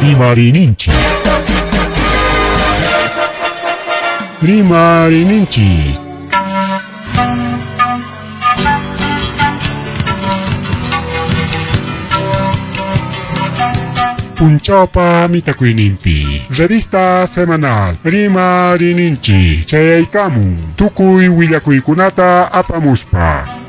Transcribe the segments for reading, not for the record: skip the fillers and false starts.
Rimarininchi. Rimarininchi. Punchaupa mitakuinimpi. Revista semanal. Rimarininchi. Chayaykamun. Tukuy willakuykunata apamuspa.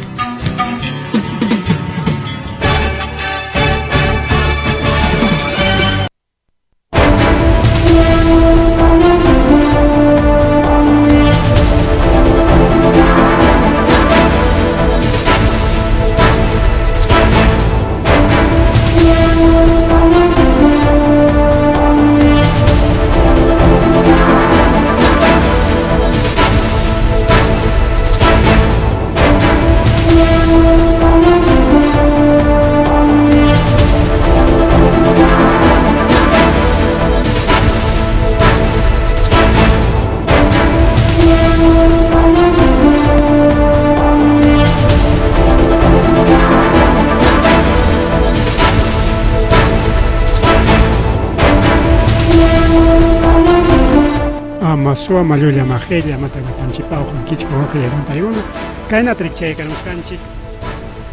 Masua Malulia Magelia Matapanchipao Juanquichico Ojelia Montayuno Kaina Triche Canuscanchi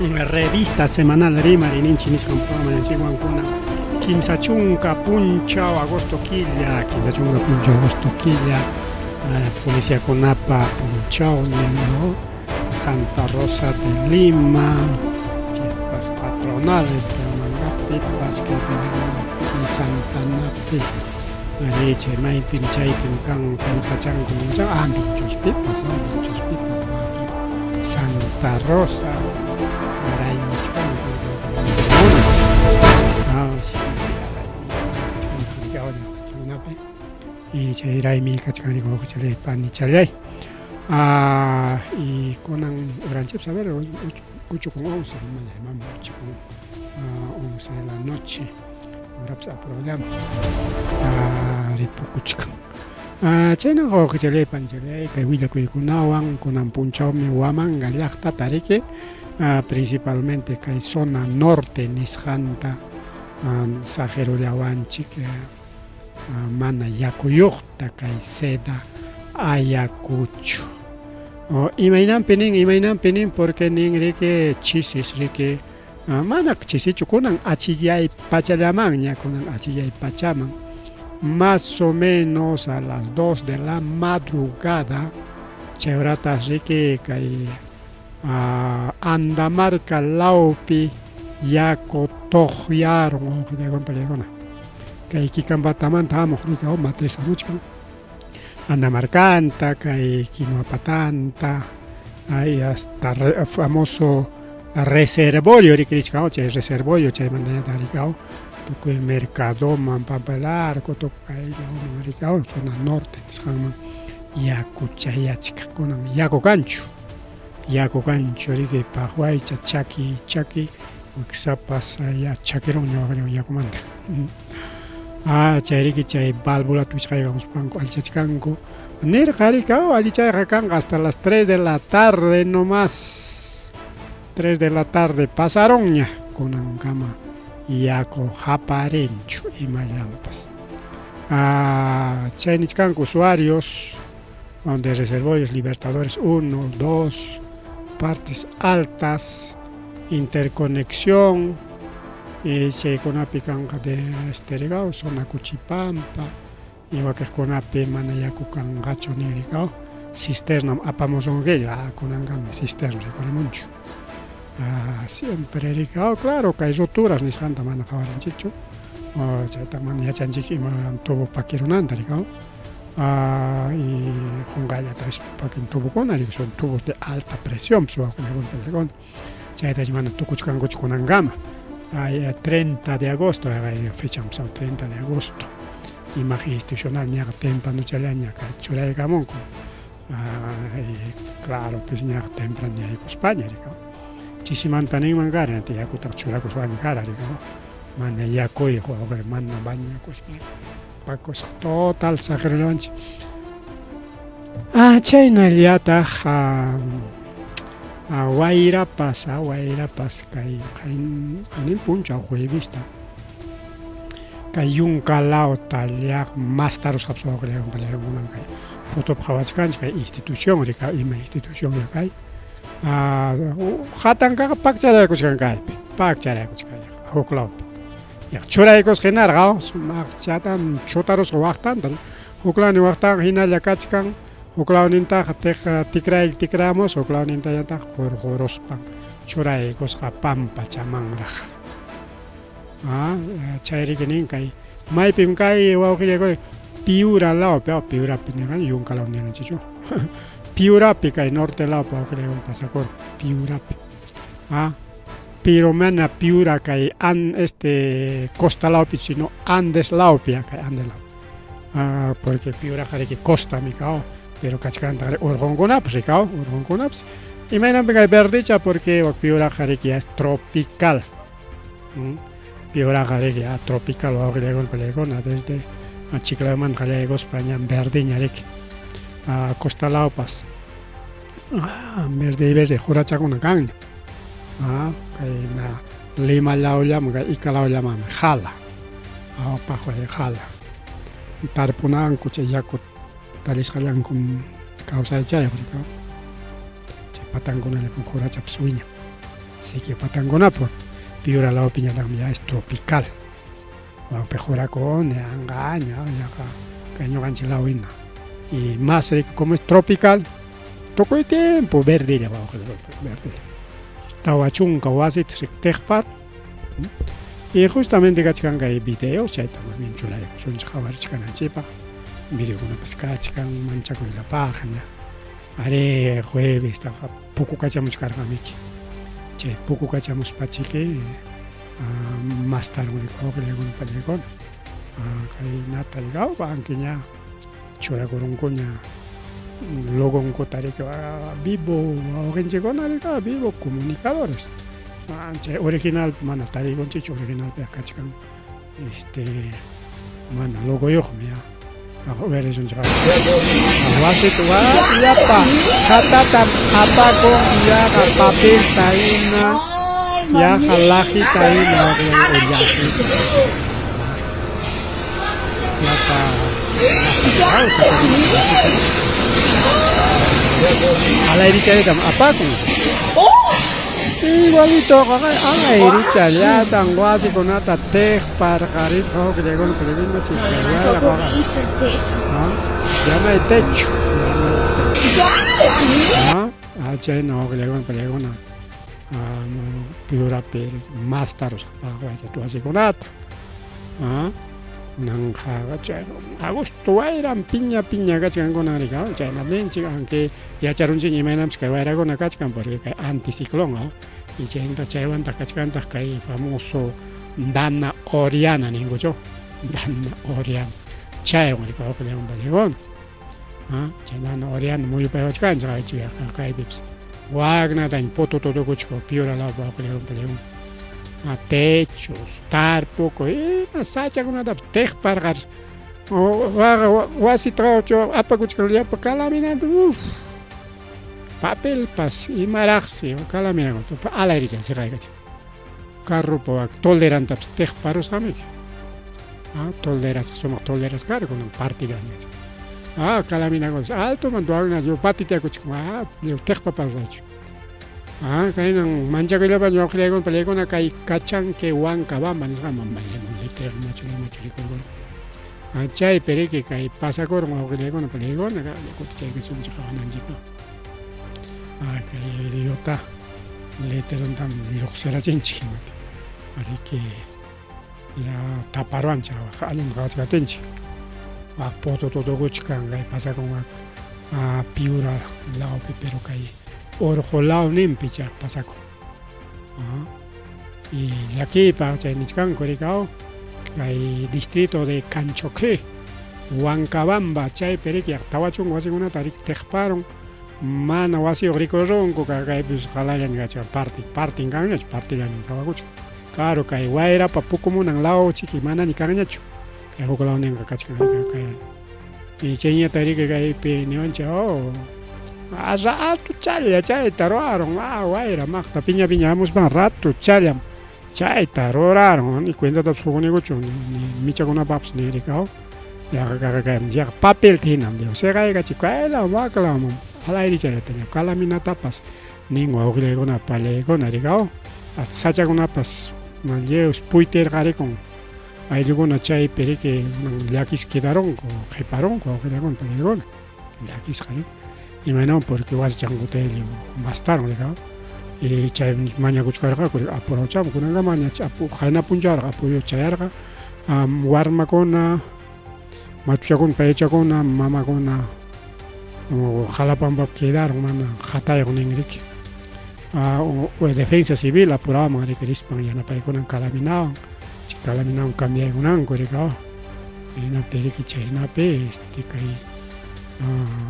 en la revista semanal Rimarininchi Niscan Manchiguancuna Kimsachunca Punchao Agosto Quilla Kimsachunca Punchao Agosto Quilla Policía Conapa Punchao Nemo Santa Rosa de Lima fiestas patronales que Mangapipas que Santa Napi leche, maipim, chaipim, can, pachán, como ya, bichos pipas, Santa Rosa, y Chairaimi, Cachani, como Chale, Pan y Chalay. Y con Oranchip, a ver, 8 con 11, 11 de la noche. Rapsa programa ripukuchkan chayna hawk'achallay panchalay kay willakuykunawan kunan punchawmi Huamanga llaqta tariki principalmente kay zona norte nisqanta sajerullawanchik mana yakuyuqta kay seda Ayacucho imaynanpi nin porque nin riki chisis riki mana chisichu kunan achillay pachallamaña kunan achillay pachaman más o menos a las 2 de la madrugada chayratas riki kay Andamarca laupi yako toqyaron oqllawan kay kikanbatamanta hamuq rikaw matresamuchkan Andamarcanta kay Kinuapatanta hay hasta famoso reservorio rikrichkao chay reservorio chay mandayata rikao tukuy mercadoman pampalarco tukay rikao zona norte nisqanman yaku chayachka kunan yaku kanchu riki paqwaycha chaki wiksapas chakiron ñawaqriwan yakumanta chay riki chay válvula tuichqaykamuspanku alchachkanku nirqa rikao allichayqa kanqa hasta las 3 de la tarde nomás 3 de la tarde pasaron ya con Angama Yaco Japarencho y Mayampas. Chaynichkan usuarios donde reservorios Libertadores 1, 2, partes altas, interconexión, y con apicanca de esterigao, zona Cuchipampa, y va que con api manayaku cangacho nirigao, cisterna apamosongueya con Angama cisterna con mucho. Siempre ricao, claro que hay roturas ni santa mana kawaran chicho o chaytaman yachanchik ima tubo pakirunanta ricao y jungaya tais pakin tubo kona son tubos de alta presión chayta mana tukuchkango chukunangama 30 de agosto fecha 30 de agosto imagen institucional ñaqa temprano chalay ñaqa churaykamunku claro pues ñaqa temprano ñayku España ricao chisimanta ninman kari ante yakutaq churakus wani kara rikao mana yakuy jugador mana bañakus pacos total sagrelavanchi chaynallataq wayrapas kay qanin punchaw juevista kay yunkalawta llaq mastaros hapsuwaqllaywan pallakunan kay fotopi qhawachkanchik kay institución rika ima institución kay hatankaqa pakcharaykuchkan kaypi pakcharaykuchkan huk lawpi churaykusqa hinarqa sumaq chatan chutarusqa waqtanta huklawni waqtan hinalla kachkan huklawnintaqa tikrayik huklawnintallataq hurhuruspan churaykusqa pampa chamanraq chayrikinin kay maypim kay wawqillayku Piura lawpi Piurapi niqan yunkalaw ninanchichu Piurapi kay norte lawpi wawqillayku pasakur Piurapi pero mana Piura kay costa lawpi sino Andes lawpi kay Andes lawpi porque Piura qhariki costa mi kao pero kachkanta qhari urqunkunapas rikaw urqunkunapas imaynanpi kay verdecha porque Piura qhariki es tropical Piura qhariki tropical wawqillayku pallaykuna desde Chiclaman qallayku España verde ñariki costa lawpas verde jurachakuna kanña kay na Lima lawllaman kay Ica lawllamanmi jala pajuay jala tarpunanku chay yaku talisqallanku kawsaychayuq rikaw chay patankunallapan jurachapas wiñan siki patankunapi Piura lawpi ñataqmi ya es tropical wawpi jurakuni anqaña yaqa kay ñuqanchik lawhina y más rico como es tropical tukuy tiempo verdilla verdilla tawa chunka wasita riqtiqpar y justamente kachkan kay videos chayta bien chulaykusunchik qhawarishkananchipaq videokunapas kachkan manchakuylapaqña ari jueves taqa puku kachamuchkarqamiki chay puku kachamuspachiki más tarde wawqillaykuna pallaykuna kaynata riqawpa ankiña churakurunkuña logonkuta rika vivo wawqinchikkuna rika vivo comunicadores chay original mana tarikunchichu originalpi kachkan mana logoyuqmi uyarisунchik wasita yapa hatata apakun yaqa papelta ima yaqa lajita ima ullaqi yapa ala irichaytam apakun igualito ala irichallatan wasikunata teqparqarisqa wawqillaykuna pillakuna chishkaywayra llamay techo chayna wawqillaykuna pallaykuna Piurapi más tarusqa wasikunata nanqaqa chay agosto wayran piña kachkankuna rika chayna ninchik aunque yacharunchik imaynapas kay wayrakuna kachkan porque kay anticiclón y chaywanta kachkantaq kay famoso Dana Oriana ninkuchu Dana Oriana chaywan rika wawqillaykuna pallaykuna chay Dana Oriana muyupaywachkanchik aychu kaypipas wagnatañ pututukuchku Piura lawpi wawqillaykuna pallaykuna techos, tarpuku, sachakunatapas teqparqaris wasita apakuchkallapa kalaminanta papelpas imaraqsi kalaminakunata ala irichan siqaykacha carrupa tolderantapas teqparusqamiki tolderasqa sumaq tolderas karkunan partidañacha kalaminakunapas altoman wagnachu patitiakuchkun teqpaparqaychu kaynan manchakuyllapan wawqillaykuna pallaykuna kay kachanque Huancabamba nisqaman maymun literalmente rikurkuna chaypi riki kay pasakurun wawqillaykuna pallaykuna kutichaykusunchik qhawananchikpa kay idiota literaltam lluqsirachinchik riki ya taparuanchik allin qhawachkatinchik pututukuchkan kay pasakunqa Piura lawpi pero kay Orjolawninpi pasako y llakipa chay nisqanku rikaw kay distrito de Canchoque Huancabamba chaypi riki tawachun wasikunata teqparun mana wasiyuq rikurunku kaypis qalallan kacha partin kanñachu partillaña kawakuchka claro kay wayrapa pukumunan lawchiki manani kanñachu kay huk lawninqa kachkan kay y chayñata riki kaypi niwanchik rato challa chayta ruwarun wayra maqta piña hamuspan rato challam Chaita roraron ni cuenta de su negocio ni micha con una paps ni ricao ya papel tinam de se ga chica la vaca ala iri ya tenía kala mina tapas ningo ogre con pale con ricao at sacha con pas manjeus puiter gare con ahí luego na chai pere que yakis quedaron con reparon con con pale yakis gare y menos porque vas jangote bastaron ricao y chay maña kuchkarga aporocha kunanga maña apu khana punjarga apoyo chayarga warma kona machucha con pecha kona mama kona o jalapamba quedaron mana jatay con ingrik o defensa civil apuraba mari que rispan ya na pai con calaminao calaminao cambia con anco rica y na tere que chay na pe este kai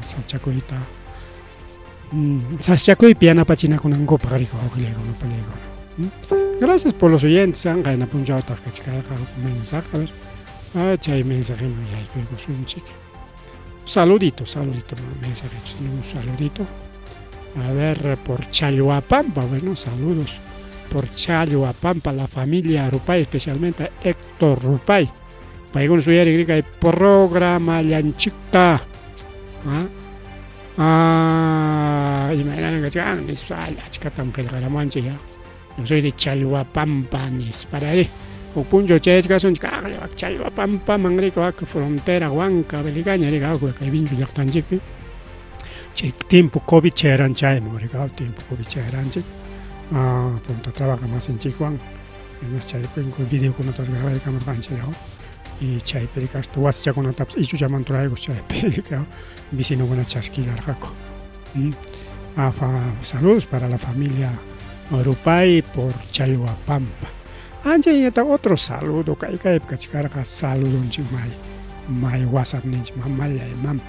sachakoita Saschakoy piana pachina con ango pagarico no pelego. Gracias por los oyentes, han ganado punjado tarkachka mensaje, a ver. Chay mensaje no hay que un chique. Saludito, mensaje, un saludito. A ver, por Chalhuapampa, bueno, saludos. Por Chalhuapampa, la familia Rupay, especialmente Héctor Rupay. Paigon su yeri griga programa llanchita. Imagínate que chica tan pelgaramanche ya. Yo soy de Chalhuapampa, Nisparare. O punjo chechka son Chalhuapampa, mangrico, frontera, Huanca, Belicaña, riga, que vincho ya tan chique. Tiempo COVID cheran chay, riga, tiempo COVID cheran chique. Punto trabaja más en Chihuahua. En las chay, con video con otras grabadas de cámara cancha ya. Y chay pericas, tú vas ya con una taps, y yo llaman traigo chay pericas. Vicino buena chasquilla jaco. Saludos para la familia Rupay por Chalhuapampa. Anje y otro saludo, caiga kachkarga saludo en Chimay WhatsApp ninch mamaya y mam.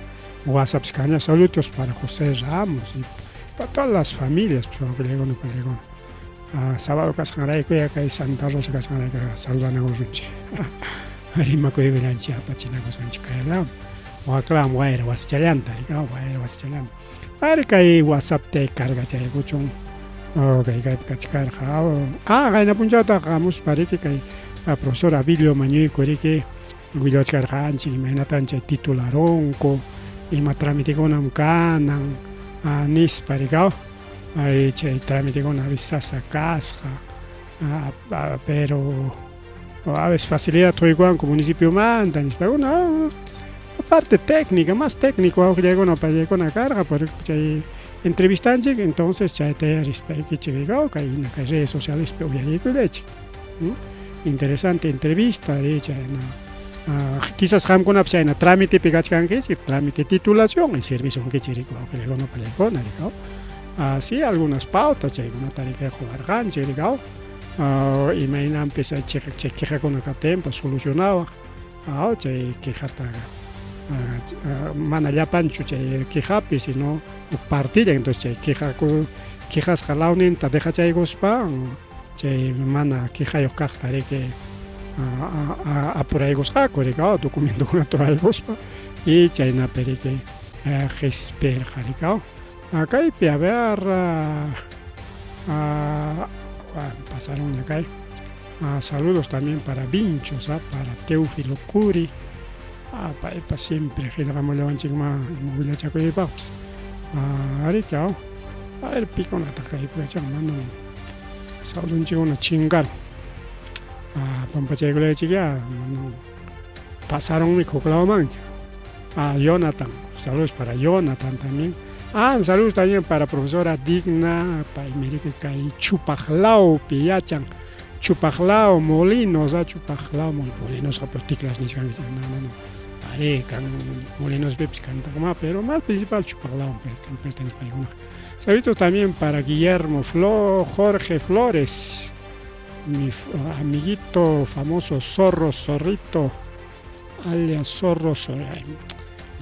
WhatsApp scaña saludos para José Ramos y para todas las familias, pues pelegón. Sábado cascaray que hay Santa Rosa cascaray que saludan a Gozunchi. Rima que vive en Chiapachina Gozunchi caerá. Waklam waer was chalanta, waer was chalanta. Ari kai WhatsApp te carga chay gochon. Kai kachkar khao. Gaina punjata khamus pariki kai profesor Abilio Mañuy koriki Willow chkar khanchi menatan chay titularon ko ima tramite konam kanan nis parikao. Ai chay tramite kon avisasa casja. Pero a veces facilidad Troiguan como municipio mandan, pero no. Parte técnica, más técnico, aunque llego no para llegar a carga, porque entrevistante, entonces ya te respeto que llegó, que en las redes sociales, pero ya llego de hecho. Interesante entrevista, de hecho, quizás ham con una trámite pegachkan que es trámite titulación, el servicio que llegó, que llegó no para llegar, así algunas pautas, hay una tarea de jugar gancho, llegó, y me empecé a chequear con el tiempo, solucionaba, que jata. Mana ya pancho chay quejapi si no partir entonces quejas jalaunin ta deja chay gospa chay mana queja yo cachtare que apura gospa correcto documento con otra gospa y chay na peri que gesper jaricao acá y a ver pasaron acá saludos también para Vinchos, para Teófilo Curi. Para siempre, que la vamos a levantar más inmobiliaria chaco y paps. Ahorita, a ver, pico una taca y pues mano. Saludos un chico una chingar. Pampa chaco le chiquia, pasaron mi coclao man. Jonathan, saludos para Jonathan también. Saludos también para profesora Digna, para América y Chupajlao, Pillachan. Chupajlao, Molinos, Chupajlao, Molinos, Apoticlas, ni siquiera, no. Can Molinos Beps canta como, pero más principal Chupajlao, pertenece a alguna. Saludos también para Guillermo Jorge Flores, mi amiguito famoso Zorrito, alias Zorro,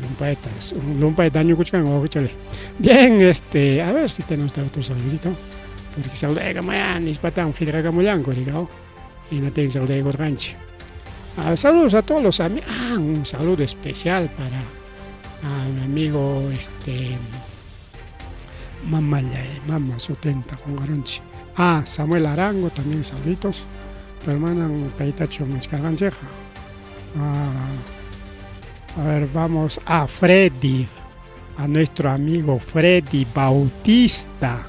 un poeta daño cuchcan o cuchale. Bien, a ver si tenemos otro saludito. Porque saludos de Gamoyan, Ispatán, Fidra Gamoyan, Corigao, y no tengo saludos de Gorganchi. Saludos a todos los amigos. Un saludo especial para mi amigo Mamá 70 con Garanchi. Samuel Arango, también saluditos. Hermanan Peitacho Miscarganceja. A ver, vamos a Freddy, a nuestro amigo Freddy Bautista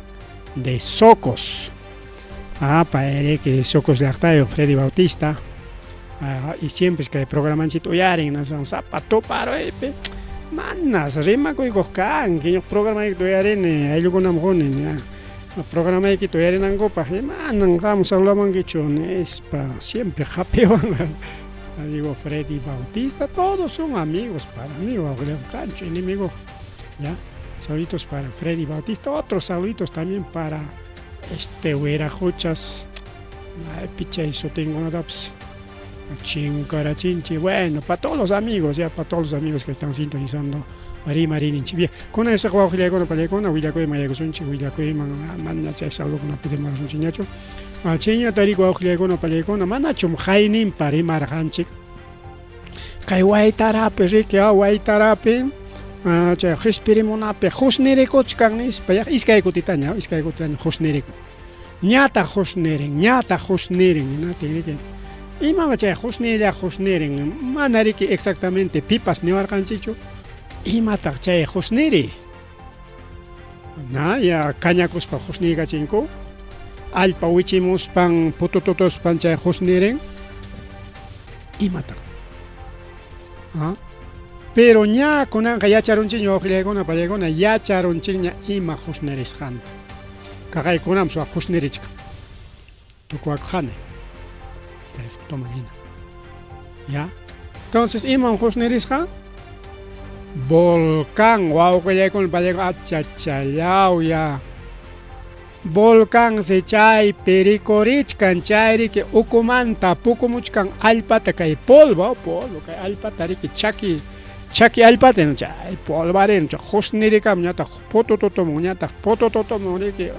de Socos. Para él que Socos de Artayo, Freddy Bautista. Y siempre es que el programa en Chitoyaren, nos vamos a zapato paro, manas, rima con Goscan, que el programa de Chitoyaren, hay luego una mojona, el programa de Chitoyaren en Gopa, manan, vamos a hablar manguechón, es para siempre, japeo. Digo Freddy Bautista, todos son amigos para mí, cancho, enemigo, ya, saluditos para Freddy Bautista, otros saluditos también para Huerajochas, picha y tengo una taps. Chincarachinchi, bueno, para todos los amigos, ya para todos los amigos que están sintonizando Marininchi. Bien, con ese juego con Palecona, Huilacoy, Mayacosunchi, Huilacoy, Manacha, Salvo con la Pidemar Sunchiñacho, Chiña, Tarico, Huilacono, Palecona, Manachum, Jainin, Parimar Hanchik, Kaiwaitarape, Rikia, Waitarape, Hispirimonape, Husnereko, Chkanis, Payah, Iskaikutitania, Husnereko, Ñata Husnering, Nati. Y mamá chay husneren manari que exactamente pipas ne arganchicho y mata chay husneri na ya cañacos pa husni gachinko alpa wichimos pan potototos pan chay husneren y mata pero ña conan ya charonchiño ojlegona palegona ya charonchiña ima husneris han kagay conam so husnerichka tu kuakhane ¿ya? Entonces, Iman Husnerisha, Volcán, wow, que ya con el palego, achachayao, ya. Volcán se chay, pericorichkan, chay, que ukumanta, pukumuchkan, alpata, que polvo, que alpata, que chaki alpata, no chay, polvaren, Husnerika, ñata, potototomo, que.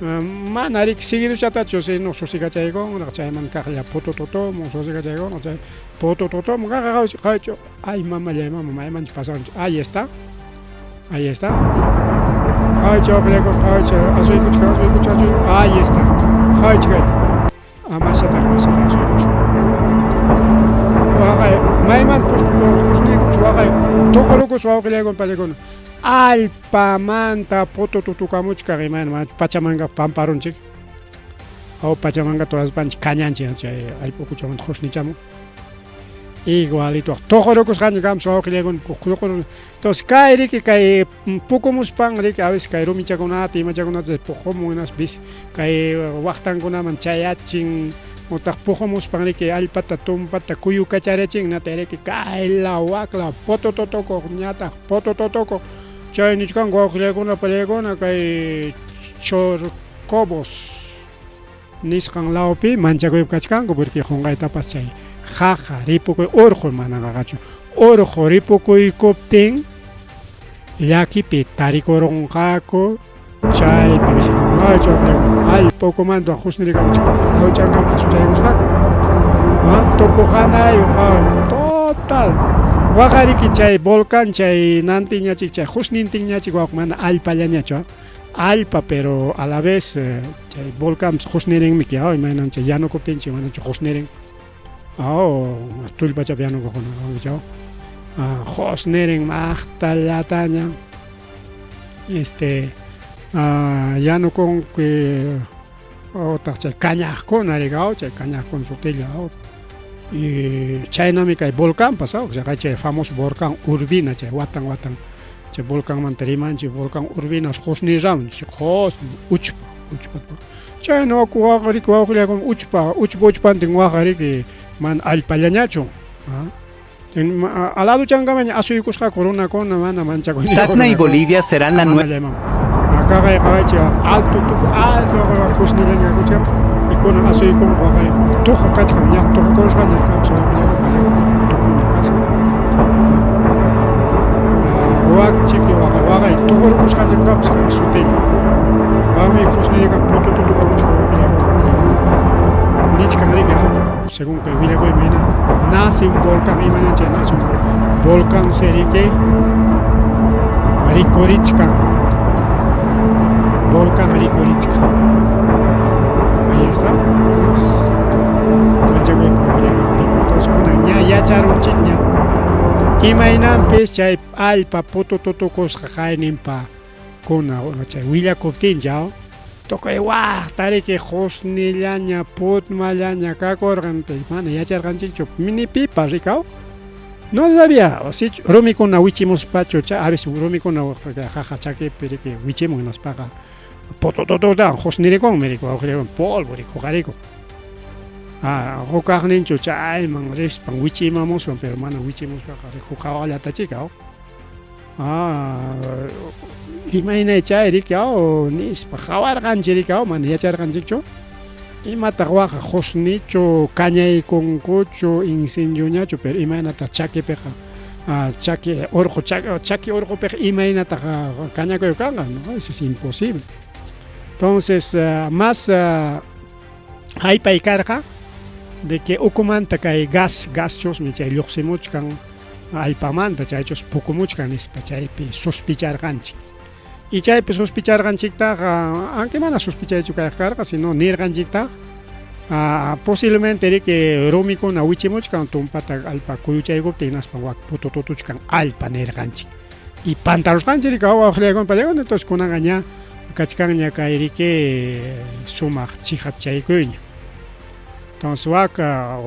Manarik seguido chata chose no sosiga chaygo no chay man kahya potototo mo sosiga chaygo no chay potototo mo gacho ay mamá man pasaron ahí está ay yo creo que asoy escucha ahí está ay chica amasa asoy escucha maiman pues no todo lo que suave que le con palegón alpa manta poto tutukamuchka riman pachamanga pamparonchik o pachamanga todas panch cañanchi alpo kuchaman khosnichamo igualito tojorokos ganjam so khilegon kokoro tos kairi que kai pocomus pan rik a veces kai romichagonati machagonati pocomunas bis kai waqtankuna manchayachin motak pocomus pan rik alpata tumpata kuyu kacharachin natere que kai la wakla potototoko ñata potototoko chay nichkan guajilekuna palegona kay chorcobos niskan laupi manchakoy kachkanko porque jongay tapas chay jaja ripokoy orjo managacho orjo ripokoy kopten llakipi tarikoronqako chay pabisi macho al poco mando ajusnerika lauchanka masuchaygusqako toko hanay total Wagariki chay volcán chay nantiñachik chay husnintiñachik wakmana alpallañacho alpa pero a la vez chay volcán husneren miki ay manan chay llano koptinchi manan chay husneren tulpa chay llano kokona chao husneren mahtalataña llano con que otra chay cañajkon arigao chay cañajkon sotella y chaynamika volcán pasado, o sea, chay famoso volcán Urbina, chay watan chay volcán manteriman, chay volcán Urbina, hosni ram, hos uchpa. Chay no kuagari con uchpa tinguagari que man alpallañacho. Al lado changamaña asuyukusqa corona con mana mancha con. Tacna y Bolivia serán la nueva. Acá alto hosni leña kucham. Con asoy con guagay toja kachkan ya toja koshgan el campo casa wak chiki wagay toja koshgan el campo ska sutel mami khosni ka poto to koshgan nich kan riga según que mira koy mena nace un volcán y mañana nace un volcán serike Rikorichka volcán Rikorichka. Ahí está. Entonces kunan ña yacharunchikña imaynampis chay allpa putututusqa qayninpa kuna chay willakuptincha tokay waqtariki husnillaña putmallaña kakurqanpi mana yacharqanchikchu ni pipa rikaw no sabía rumikuna wichimuspachu a veces rumikuna jaja chakipi riki wichimunaspaqa pututututan husnirikunmi riku awqrikun polvo riku qariku hukaqninchu chayman rispan wichimamuspan pero mana wichimuspaqa hukawallatachiqa imaynay chay rikaw nispa hawarqanchik rikaw mana yacharqanchikchu imataq waqa husnichu kañaykunkuchu incendiuñachu pero imaynataq chakipiqa chaki urqupiqa imaynataq kañakuy kanqa no eso es imposible entonces más haypay karqa de que ukumanta kay gaschusmi chay lluqsimuchkan allpamanta chaychus pukumuchkan nispa chaypi sospicharqanchik y chaypi sospicharqanchiktaqa aunque mana sospechaychu kay karqa sino nirqanchikta posiblemente riki rumikuna wichimuchkan tumpata allpa kuyuchaykuptin hinaspa wak putututuchkan allpa nirqanchik y pantarusqanchik riki awaqllaykunpa entonces kunanqa ña kachkanña kay riki sumaq chijapchaykuyña entonces waka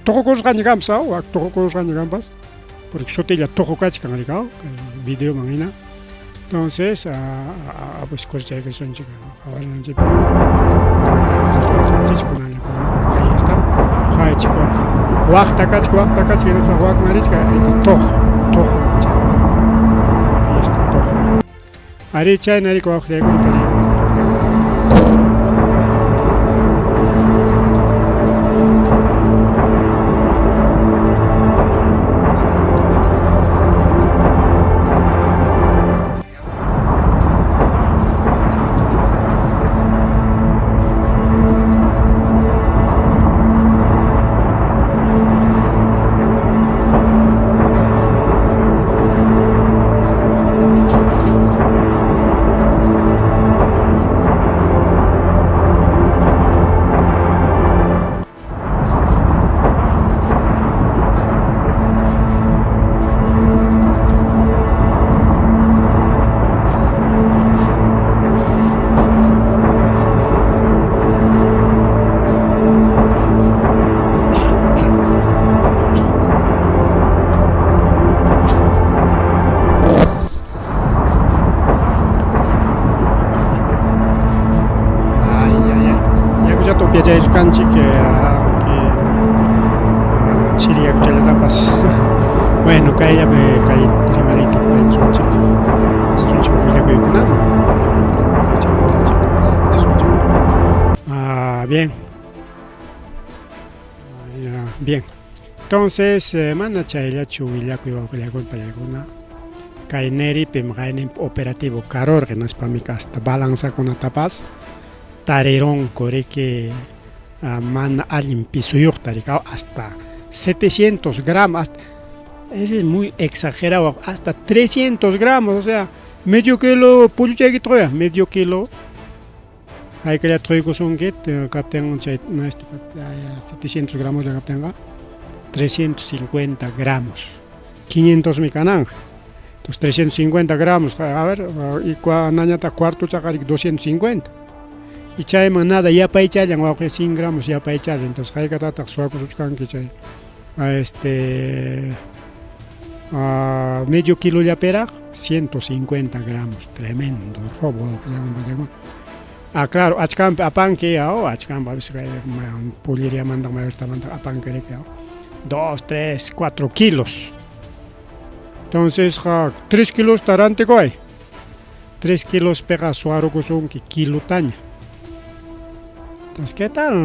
tuqukusqañikampas wak tuqukusqañikampas porque sutilla tuqukachkan riki videoman hina entonces pues corchaykusunchik awalanchik ahí está haychiko waqta kachka wak marichka tuq mancha ahí está tuq ari chayna riki waqllaykunta Kanchik chiriyak chayatapas bueno kayllapi kay rimarito pensunchik pasasunchik willakuykunaman bien bien entonces mana chayllachu willakuy wawqillaykunpa yaykuna kay neripim qaynin operativo karurqa naspami hasta balanzakunatapas tarironku riki mana allin pisuyuqta rikaw hasta 700 gramos eso es muy exagerado hasta 300 gramos o sea medio kilo pulluchayki troya medio kilo haykalla troykusunkit kapten 700 gramos de kaptenga 350 gramos 500 mi kanan entonces 350 gramos a ver y nañata cuarto chakarik 250 y chayman nada yapaychallan wawqi 100 gramos yapaychallan entonces haykatata suwakusuchkanki chay medio kilo yapera 150 gramos tremendo robo claro achkampi apanki achkampi a veces pulliria manda mayortamanta apanki riki 2, 3, 4 kilos entonces 3 kilos tarante koy 3 kilos pega suwarukusunki kilo taña. Entonces, ¿qué tal?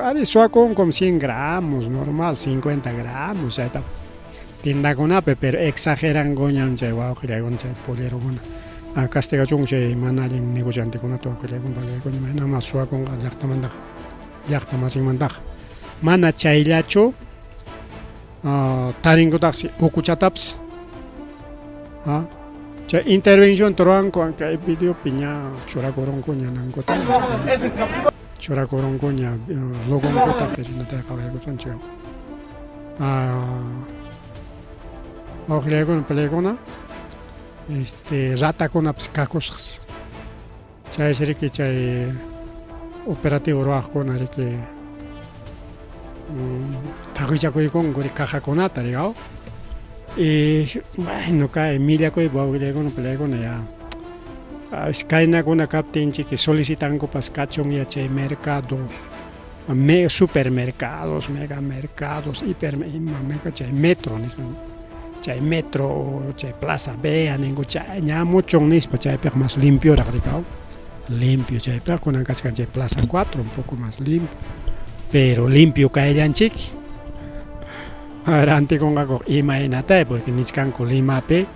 Ari suakun como 100 gramos, normal, 50 gramos, ya está. Tinda con ape, pero exageran goñan, chay, wow, que le hagan chay, polero gona. Castiga chung chay, manalin negociante con ato, que le hagan vale, con nada más suakun, yakta mandak, yakta más sin mandak. Mana chay lacho, taringo taxi, ukuchataps. Chay intervención troan con que video piña, chora coron coña, nango churakoronkuña logonkota perinata kawaykusunchik. Wawqiykuna peleykuna ratakunapas kakusqas. Chayshi riki chay operativo ruwaqkuna riki taquillakuykunku cajakunata digamos. Y bueno, kay millakuypa wawqiykuna peleykuna ya kaynakuna kaptinchik solicitankupas kachun ya chay mercados, supermercados, megamercados, mega chay metro nisqan. Chay metro, chay plaza vea ningu chay ña muchon nispa chaypiqa más limpio rikao. Limpio chaypiqa kunan kachkan chay plaza 4 un poco más limpio. Pero limpio kayllanchik. Rantikunqaku imaynatay porque nisqanku Limapi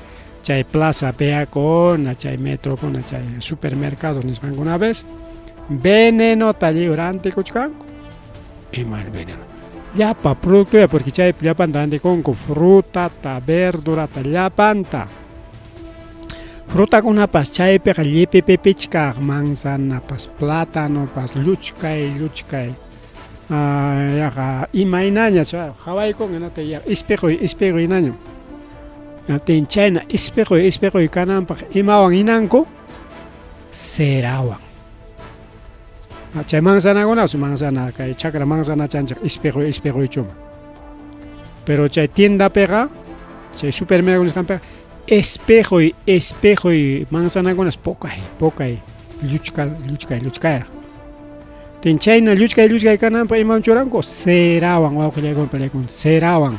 chay plaza peakuna, chay metrokuna, chay supermercados nisqankuna vez venenota rantikuchkanku. Imayna veneno. Llapa producto porque chay llapan rantikunku frutata, verdurata llapanta. Frutakunapas chaypiqa llipipipichkaq manzanapas, plátanopas, lluchkay. Yaqa imaynaña hawaykun hinata ispequy naña. Tin chayna ispequy kananpaq imawan hinanku cerawan. Chay manzanakunapas manzana kay chakra manzana chanchaq ispequy chuma. Pero chay tiendapiqa chay supermercado nisqanpiqa espequy manzanakunas pokay lluchkay. Tin chayna lluchkay kananpaq imawan churanku cerawan wawqillaykuna peleykun cerawan.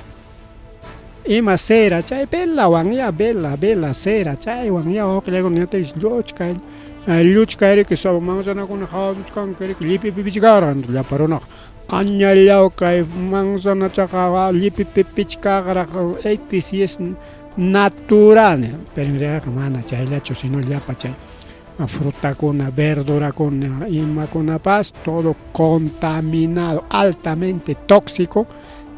Ima cera chay belawan ya bela cera chaywan ya wawqillaykuna ñatapish lluchkay riki sabu manzanakuna hawasuchkanka riki llipipipichkaraq llaparunaqa añallaw kay manzanachaqa llipipipichkaraq si es natural pero en realidad mana chayllachu sino llapa chay frutakuna, verdurakuna, imakunapas todo contaminado, altamente tóxico,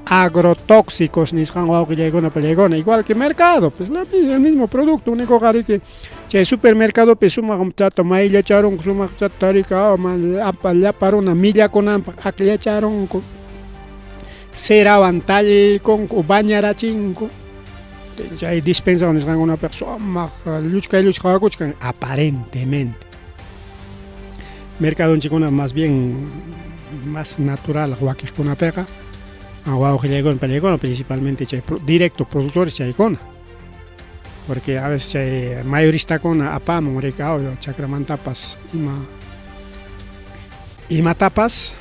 agrotóxicos nisqan wawqillaykuna peleykuna igual que mercado, pues el mismo producto, único que chay supermercado pues sumaq chata mayllacharunku, sumaq chata rika llaparuna millakunanpaq aqllacharunku, cerawan tallikunku, bañarachinku. Chay dispensa nisqankunapiqa sumaq lluchkaykuchkan aparentemente. Mercadonchikuna más bien más natural wakiqkunapiqa wawqillaykuna peleykuna principalmente chay directo productores chaykuna. Porque a veces chay mayoristakuna apamun rikao chakramantapas imatapas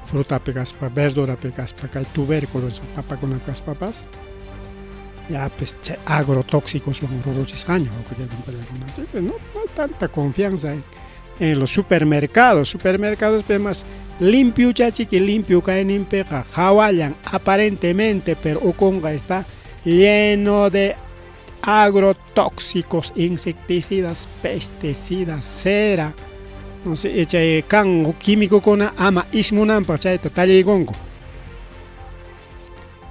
frutapi kaspa, verdurapi kaspa, kay tubérculos papakuna kaspapas ya pues agrotóxicos son ruruchisqaña así que no hay tanta confianza en los supermercados pues más limpio chachiki limpio kayninpiqa hawallan aparentemente pero ukunqa está lleno de agrotóxicos, insecticidas, pesticidas, cera, no sé, chay kan químicokuna ama ismunanpaq chayta tallaykunku.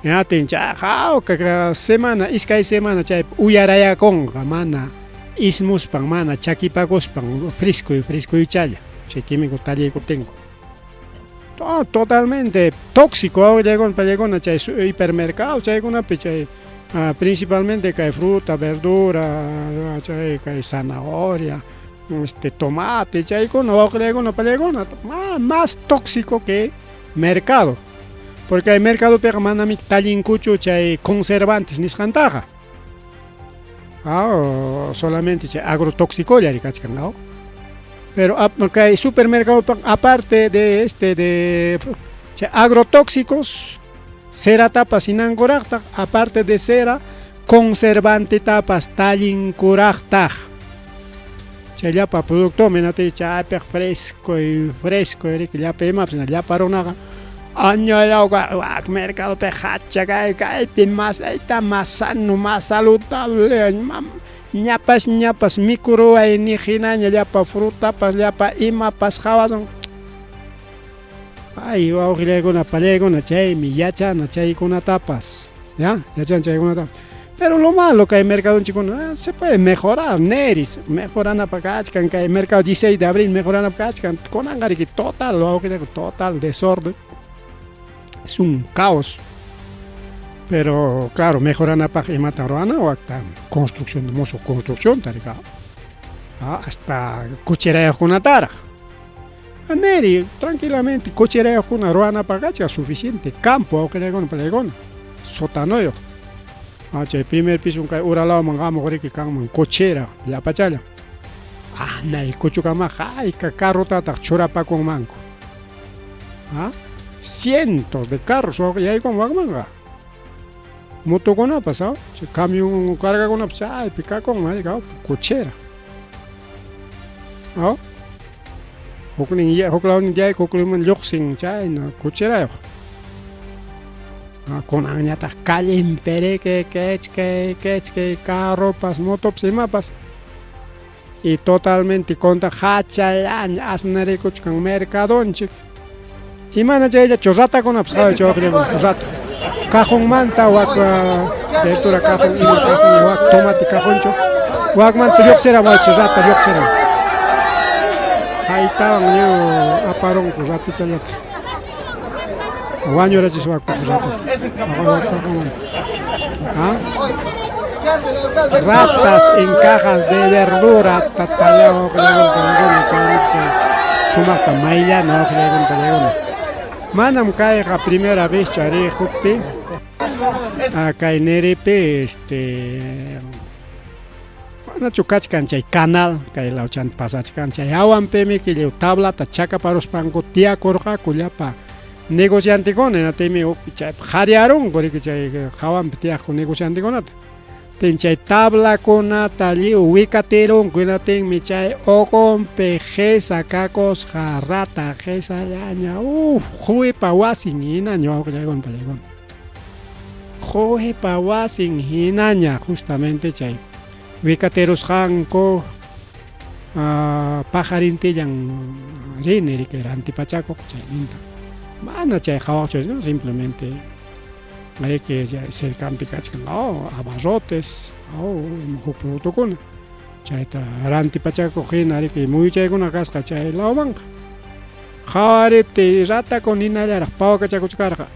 Yatin chay semana iskay semana chay uyarayakunqa mana ismuspan mana chakipakuspan fresco chaya chay químico tallaykutinqa. Totalmente tóxico wawqillaykuna chay hipermercado chaykunapi chay principalmente kay fruta, verdura, chay kay zanahoria, tomate, chaykuna wawqillaykuna peleykuna más tóxico que mercado. Porque hay mercado piqa manami tallinkuchu chay conservantes nisqantaqa. Solamente chay agrotoxicolla kachkan. Pero kay supermercado aparte de de chay agrotóxicos cera tapas inankuraqtaq aparte de cera conservante tapas tallinkuraqtaq. Chay llapa producto menati chaypiq fresco riki llapa imapas llapa runaqa añallawqa mercadopi hacha kaypi más sano, más saludable, ñapas mikuruway ni hinaña llapa frutapas llapa imapas hawasun. Ay wawqillaykuna paleykuna chaymi yachana chaykunatapas, ya yachan chaykunatapas. Pero lo malo que hay mercado chico, se puede mejorar, Neris, mejoran a Pacachcan, que hay mercado 16 de abril, mejoran a Pacachcan, con Angari que total, lo hago que total desorden. Es un caos. Pero claro, mejoran a Pacachcan y Mataruana o hasta construcción de mozo, construcción, taricado. Hasta cochera con Atara. Neri, tranquilamente, cochera con Aruana Pacachcan, suficiente. Campo, o que le hagan pelegón. Sótano yo. El primer piso un uralao mangamo que kang cochera la pachala. Nay cocho kama ay carro tata chorapa con manco. Cientos de carros y hay con manga. Moto con ha pasado, se camión carga con apsa y pica con marica cochera. Hokuni ya hoklaun ya kokluman yoxing chai na cochera yo. Con añatas calle impere que carropas, motops y mapas. Y totalmente contra hachalan asnarikuch con mercadonchik. Y mana ya chorrata con absado chorrata. Cajón manta o apertura cajón y cajón tomate cajoncho. Wagman yoxera va chorrata yoxera. Ahí está un aparón con rata chalata. Guaño era chiso ratas en cajas de verdura tatallado que sumata mailla no que manam caiga primera vez chare jupe acá en Nerepe Nacho chay canal que la ochan pasachkan chay awan peme que le tabla tachaca para los pango tia corja culiapa negociante con en atemi jariaron por que chay jawan tia con negociante con at ten chay tabla con atali ubicateron con aten mi chay o con peje sacacos jarrata jesa yaña jue pawasin inaño que con palegon jue pawasin inaña justamente chay ubicateros janko pajarinte yang reneri que era antipachaco chay ninta mana chay jawachos no simplemente hay que ser campicachkan abarrotes producto con chay ta antipachaco genari que muy chay con casca chay la banca jarete rata con inala pao cachaco carga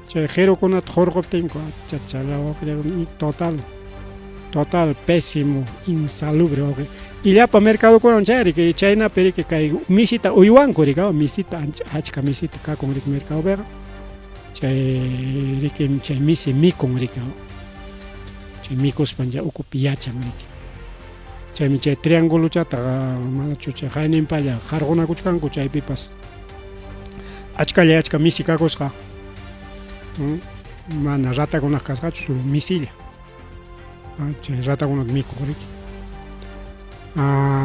chay jero con at jorgo tengo chachala total pésimo insalubre y ya para mercado con chay que chayna peri que cai misita uyuan coricao misita achka misita ka con mercado ver chay rique chay misi mi con ricao chay micos panja ocupiacha marique chay mi chay triángulo chata mala chucha jainin palla jargona kuchkan kuchay pipas achka misi ka cosca mana rata con las cascachos su misilia chay rata con los mico rique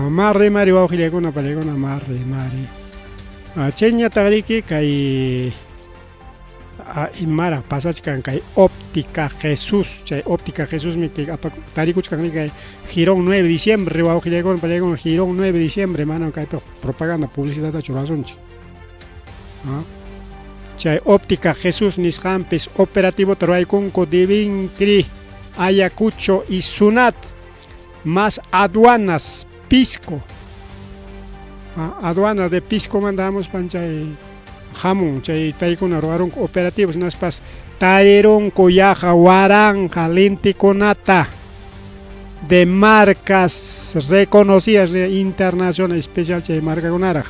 marre mari wa khile con palegona marre chenya tariki kai imara pasachkan kai óptica Jesús chay óptica Jesús mi que tariku chkan kai girón 9 de diciembre wa khile con palegona girón 9 de diciembre mano kai propaganda publicidad a chorazonchi chay óptica Jesús nishampes operativo Troaikunko Divincri Ayacucho y Sunat más aduanas Pisco aduanas de Pisco mandamos panchay jamón chay taikuna roaron operativos naspas taeron coyaja waranja lenticonata de marcas reconocidas internacional especial chay marca conara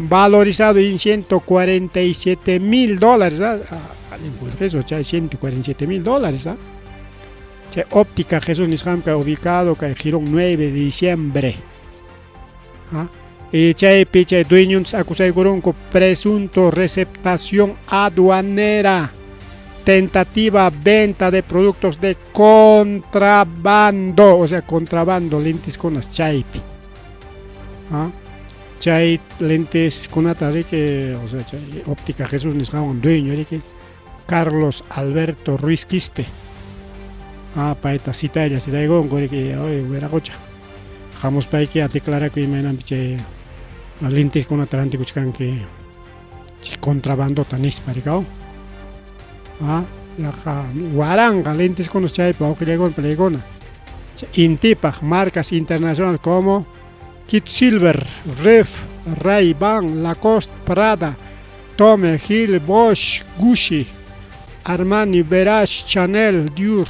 valorizado en $147,000 eso chay $147,000 chay óptica Jesús Nishamka ubicado en Girón 9 de diciembre y chay piche dueños acusay con presunto receptación aduanera tentativa venta de productos de contrabando o sea contrabando lentes con las chaypi chay lentes con atarique o sea chay óptica Jesús Nishamka dueño rique Carlos Alberto Ruiz Quispe paita cita ella se da igual que hoy hubiera cocha jamos pa que declara que me piche lentes con atlántico chcan que contrabando tanis paricao yaqa Waranga lentes con los chaypa oquilegon pelegona. Intipaj marcas internacionales como Kit Silver, Ref, Ray-Ban, Lacoste, Prada, Tommy Hill, Bosch, Gucci, Armani, Versace, Chanel, Dior,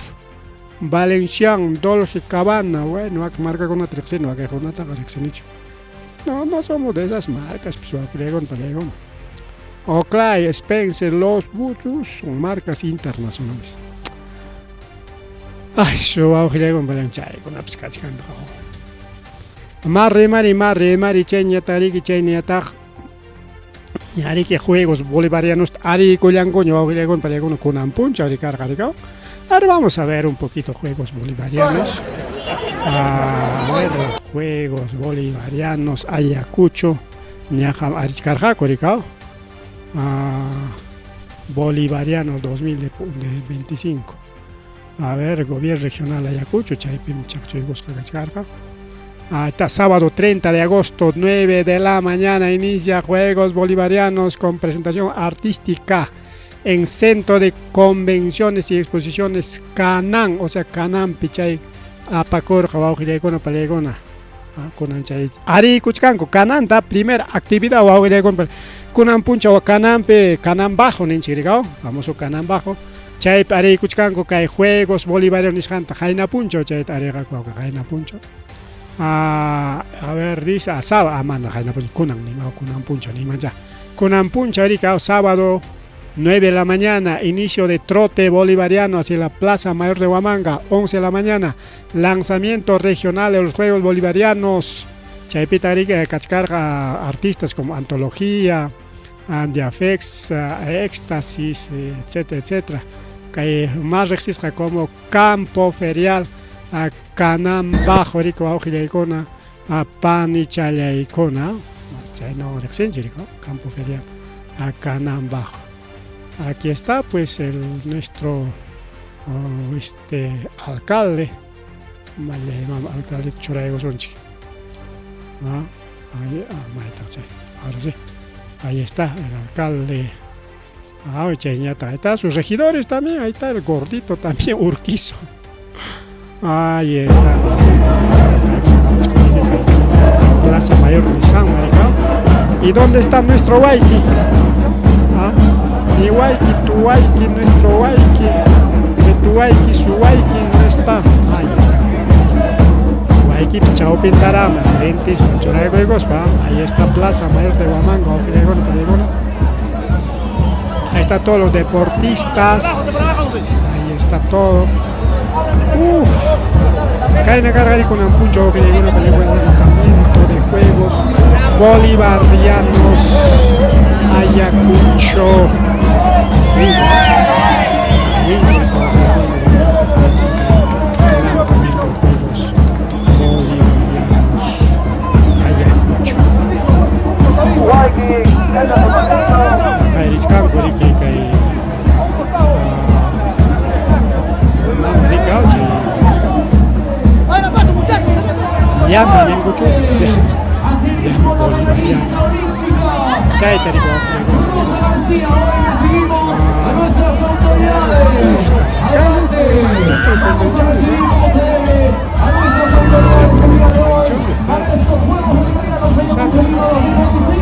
Valencian, Dolce Gabbana. Bueno, marca con una trexena, no, que con una trexenicho. No somos de esas marcas, pues pelegón. Oakley, Spencer, Los Butus son marcas internacionales. Ay, su auge con Valenciaga, con la piscachando. Mari, Chenya, Tariki, Chenya, Taj. Yari que juegos bolivarianos, Ari Coyangoño, auge con Pelegón con Ampuncha, Ricardo. Ahora vamos a ver un poquito juegos bolivarianos. A ver, juegos bolivarianos, Ayacucho, Ñaja, Aricarjaco, Ricao. Bolivarianos 2025. A ver, gobierno regional Ayacucho, Chaipim, Chacchoigos, Cagacharja. Hasta sábado 30 de agosto, 9 de la mañana, inicia Juegos Bolivarianos con presentación artística en Centro de Convenciones y Exposiciones Canán, o sea, Canán, Pichay, Apacor, Jabaujilecono, Palegona. Ari Cuchcanco, Canán, da primera actividad, Jabaujilecono, Kunan Puncha o Canán, Canán Bajo, Ninchirigao, famoso Canán Bajo. Chay Ari Cuchcanco, que hay Juegos Bolivarianos, Jaina Puncho, Chay Ariga, Jaina Puncho. A ver, dice a sábado, Amanda, Jaina Puncho, Kunan Puncho, ni mancha. Kunan Puncho, Erika, sábado 9 de la mañana, inicio de trote bolivariano hacia la Plaza Mayor de Huamanga, 11 de la mañana, lanzamiento regional de los Juegos Bolivarianos. Chaipita Erika, Cachcarga, artistas como Antología, Diafex, Éxtasis, etcétera. Que más existe como Campo Ferial, a Canán Bajo, Rico Aujila Icona, a Panichala Icona, no Rico, Campo Ferial, a Canán Bajo. Aquí está pues nuestro alcalde, alcalde Churaigo Sonchi. Ahora sí, ahí está el alcalde. Ahí está sus regidores también, ahí está el gordito también, Urquizo. Ahí está. Plaza Mayor de San Maricao. ¿Y dónde está nuestro Waiki? Mi Waiki, tu Waiki, nuestro Waiki. De tu Waiki, su Waiki no está. Ahí está. Waiki, Chao Pintarama, lentes, Choraigo de Gospa. Ahí está Plaza Mayor de Huamanga, ahí está todos los deportistas. Ahí está todo. Caina Cargari con Ampucho, que llegó una película de lanzamiento de Juegos Bolivarianos Ayacucho. Lanzamiento de Juegos Bolivarianos Ayacucho. Airiscanco, llama en Cuchu Chay Tarico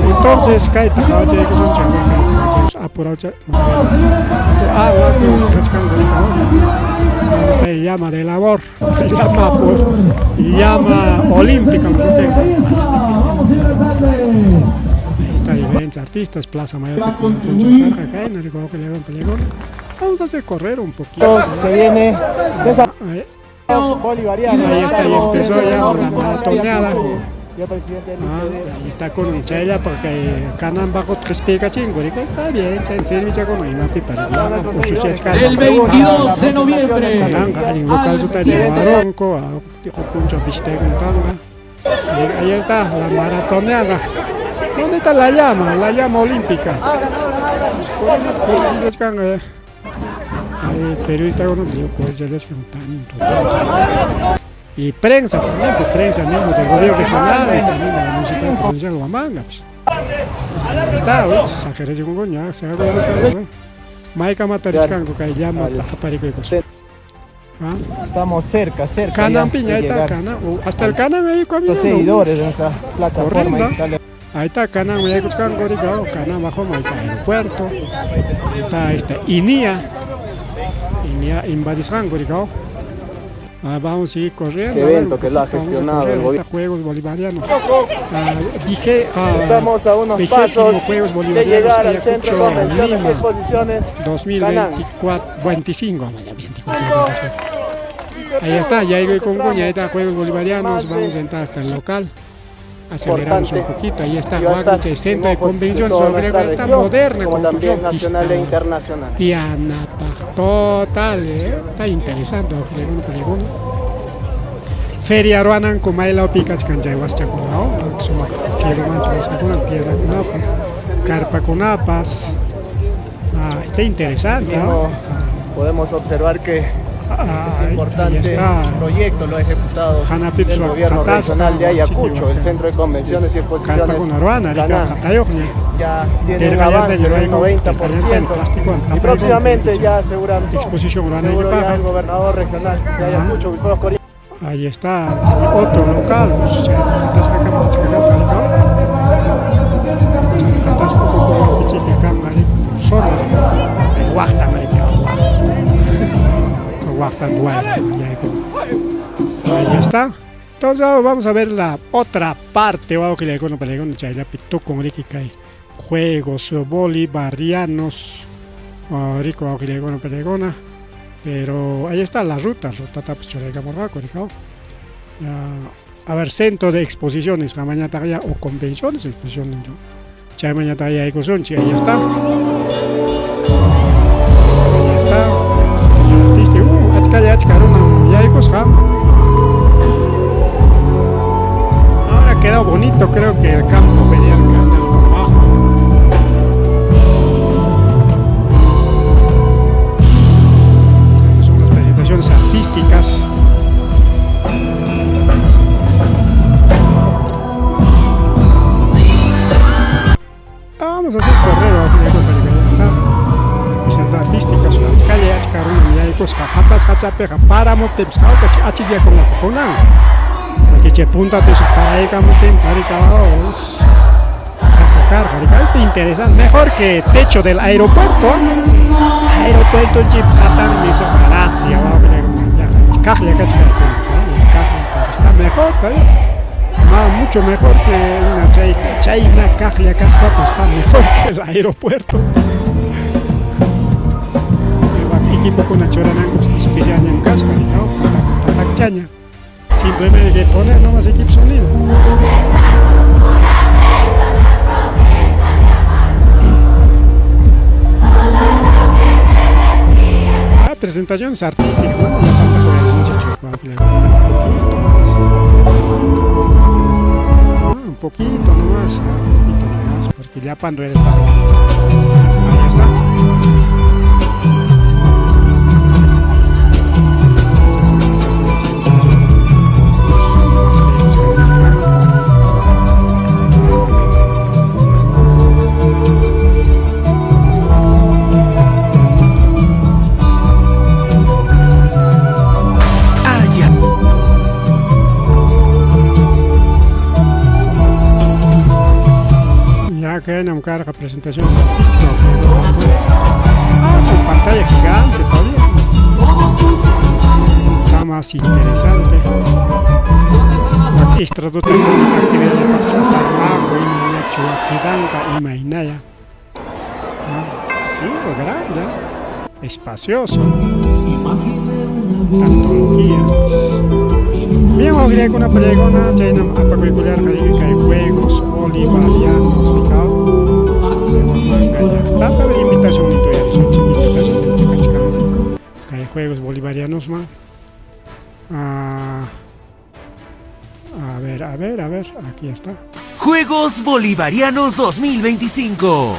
entonces cae Tajache que son changos apurado llama de labor, llama olímpica. Ahí está diferentes artistas, Plaza Mayor de vamos a hacer correr un poquito. Se viene bolivariano. Ahí está, ya empezó ya la maratoneada. Ahí está con Michela porque Canán bajo 3 picachingos. Está bien, en serio, ya con una pipa. El 22 de noviembre. Canán, en local su taller Baronco, a Puncho Pichite Guntanga. Ahí está, la maratoneada. ¿Dónde está la llama? La llama olímpica. Ahí, periodista con un tío, pues ya les tanto. Y prensa también, pues prensa mismo del gobierno regional y también de la Municipal Provincial de Huamanga. Pues. Está, Sáqueres de Congoña, se ha Maika Matariscanco, que llama Claro. Aparicos. Sí. Estamos cerca Canan ya Piña, de ahí está llegar. Canan. Hasta el Canan ahí Los caminando. seguidores de nuestra plataforma. Corriendo. y tal. Ahí está Canan, voy a buscar Goricao, Canan bajo, ahí está el aeropuerto. Ahí está Inia Invadisran, Goricao. Vamos a seguir corriendo. Qué a ver, evento un que lo ha poquito, vamos a gestionado correr, el ahí gobierno. está Juegos Bolivarianos. Dije, Estamos a unos 20º pasos Juegos de Bolivarianos llegar al centro de Ayacucho, convenciones y Lima, exposiciones. 2024, 25, vaya, 24. Ahí está, ya llegué con Cuña, ahí está Juegos Bolivarianos, vamos a entrar hasta el local. Aceleramos un poquito, ahí está Y va a estar Guaguinche, centro de en ojos convención toda sobre nuestra esta región, moderna como también construcción. nacional e internacional. Pianata, total, está interesante, polígono. Feria Ruanan, Kumaila, Picach, Canjaywas, Chacunao, Suma, Kilomantos, Piedra Cunapas, Carpa Cunapas. Está interesante, ¿no? Podemos observar que este Ahí importante está. proyecto lo ha ejecutado Hanna el Pipsua, gobierno Jatasca, regional de Ayacucho, Chiquihuacán. el centro de convenciones y Carpa exposiciones. con Aruana, Canan. ya Ya tiene un avance del 90% y próximamente ya seguramente exposición urbana seguro de ya Paja. el gobernador regional de Ayacucho, Wilfredo Coria. Ahí está otro local, ahí está. Entonces vamos a ver la otra parte. Juegos bolivarianos. Rico pelegona. Pero ahí está la ruta a ver, centro de exposiciones, la mañana o convenciones, exposiciones. Chay mañana ahí está. Ahí está. Ahora queda bonito, creo que el campo ferial que anda abajo. Son las presentaciones artísticas. Vamos a hacer correo está artísticas las calles yaicos japas hachapeja páramo tepscauca achigia con la conan porque che punta te para ahí camutem para caos sacar es interesante mejor que techo del aeropuerto chip atan dice Malasia está mejor mucho mejor que una chaina cajlia caspa está mejor que el aeropuerto. Equipo con una chorana especial en casa, ¿no? Patacchaña. Simplemente que poner nomás equipo sonido. Presentaciones artísticas, ¿no? Un poquito nomás, porque ya cuando eres ahí está. Que hay una representaciones artísticas con pantalla gigante todavía está más interesante estrato actividad de Pachuca y Chuaquidanca y Mainaya sí, grande espacioso tantologías bien habría con una pregona china apacular que hay juegos bolivarianos tanta invitación que hay juegos bolivarianos más a ver, aquí está Juegos Bolivarianos 2025.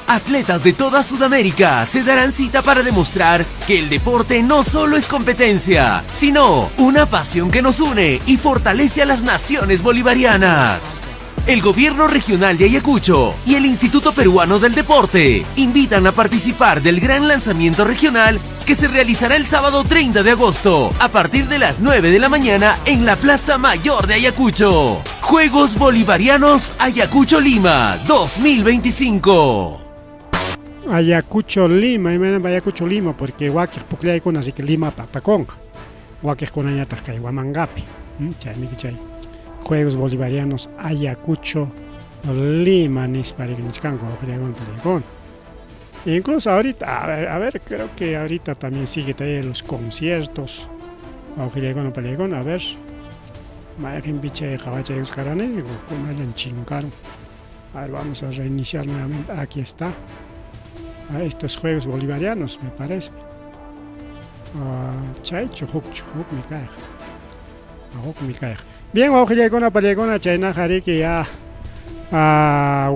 Atletas de toda Sudamérica se darán cita para demostrar que el deporte no solo es competencia, sino una pasión que nos une y fortalece a las naciones bolivarianas. el Gobierno Regional de Ayacucho y el Instituto Peruano del Deporte invitan a participar del gran lanzamiento regional que se realizará el sábado 30 de agosto a partir de las 9 de la mañana en la Plaza Mayor de Ayacucho. Juegos Bolivarianos Ayacucho Lima 2025. Ayacucho Lima, Ayacucho Lima, porque Huaquis Puclay con así que Lima Papacón, Huaquis con Añatas Cay, Huamangapi, Chay. Juegos Bolivarianos Ayacucho Lima, Nisparigniscanco, Pelegón. Incluso ahorita, a ver, creo que ahorita también sigue también los conciertos, Pelegón, a ver, Mayakin Biche, Jabacha y Euskarane, con Mayan Chincaron. A ver, vamos a reiniciar nuevamente, aquí está. Estos Juegos Bolivarianos, me parece. Chay, Chujuk, me cae. Bien, vamos a Palegona, China, Jariki, ya.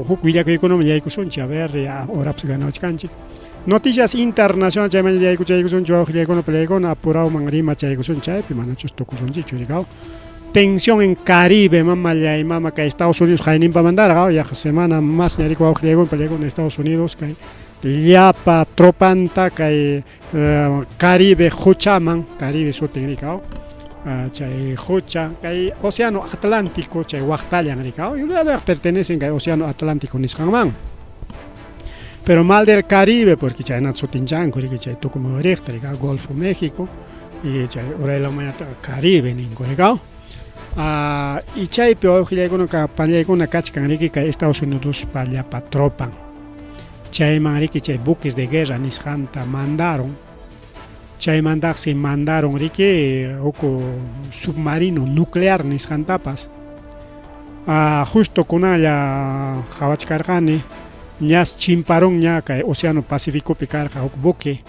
Hucuya que economía y cusuncha, a ver, ya, ahora pues ganó Chcanchic. Noticias internacionales, Chayman ya escuché cusuncha, Ojilya con Palegona, apurado Mangrima, Chay cusuncha, Pimanacho, Tocusunchicho, ligado. Tensión en Caribe, mamá ya y mamá que Estados Unidos, Jainim para mandar, ya semana más, ya digo, Ojilya con Palegona, Estados Unidos, que. Llapa tropanta kay Caribe Huchaman, Caribe Sutingricao, chay Hucha, kay Océano Atlántico, chay Huachtayan Ricao, y luego pertenecen al Océano Atlántico Nishanman. Pero mal del Caribe, porque chay Natsutinjan, que chay Tucumán Recta, Golfo México, y chay Orela Mayata Caribe, Nincoricao. Y chay peor que con una cachican rica Estados Unidos para tropan. Chay manriki chay buques de guerra nishanta mandaron. Chay mandaron riki oko submarino nuclear nishantapas. Justo con allá Jawachkargani, ñas chimparon ña kay Océano Pacífico picarja ok buque.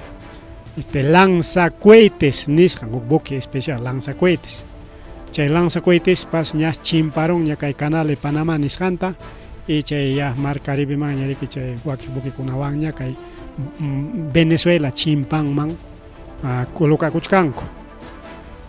Lanzacohetes nishan ok buque especial lanzacohetes. Chay lanzacohetes pas ñas chimparon ña kay canal de Panamá nishanta. Y chay ya Mar Caribe man ya que chay Huaquis buque con awaña kay Venezuela chimpang man coloca cuchcanco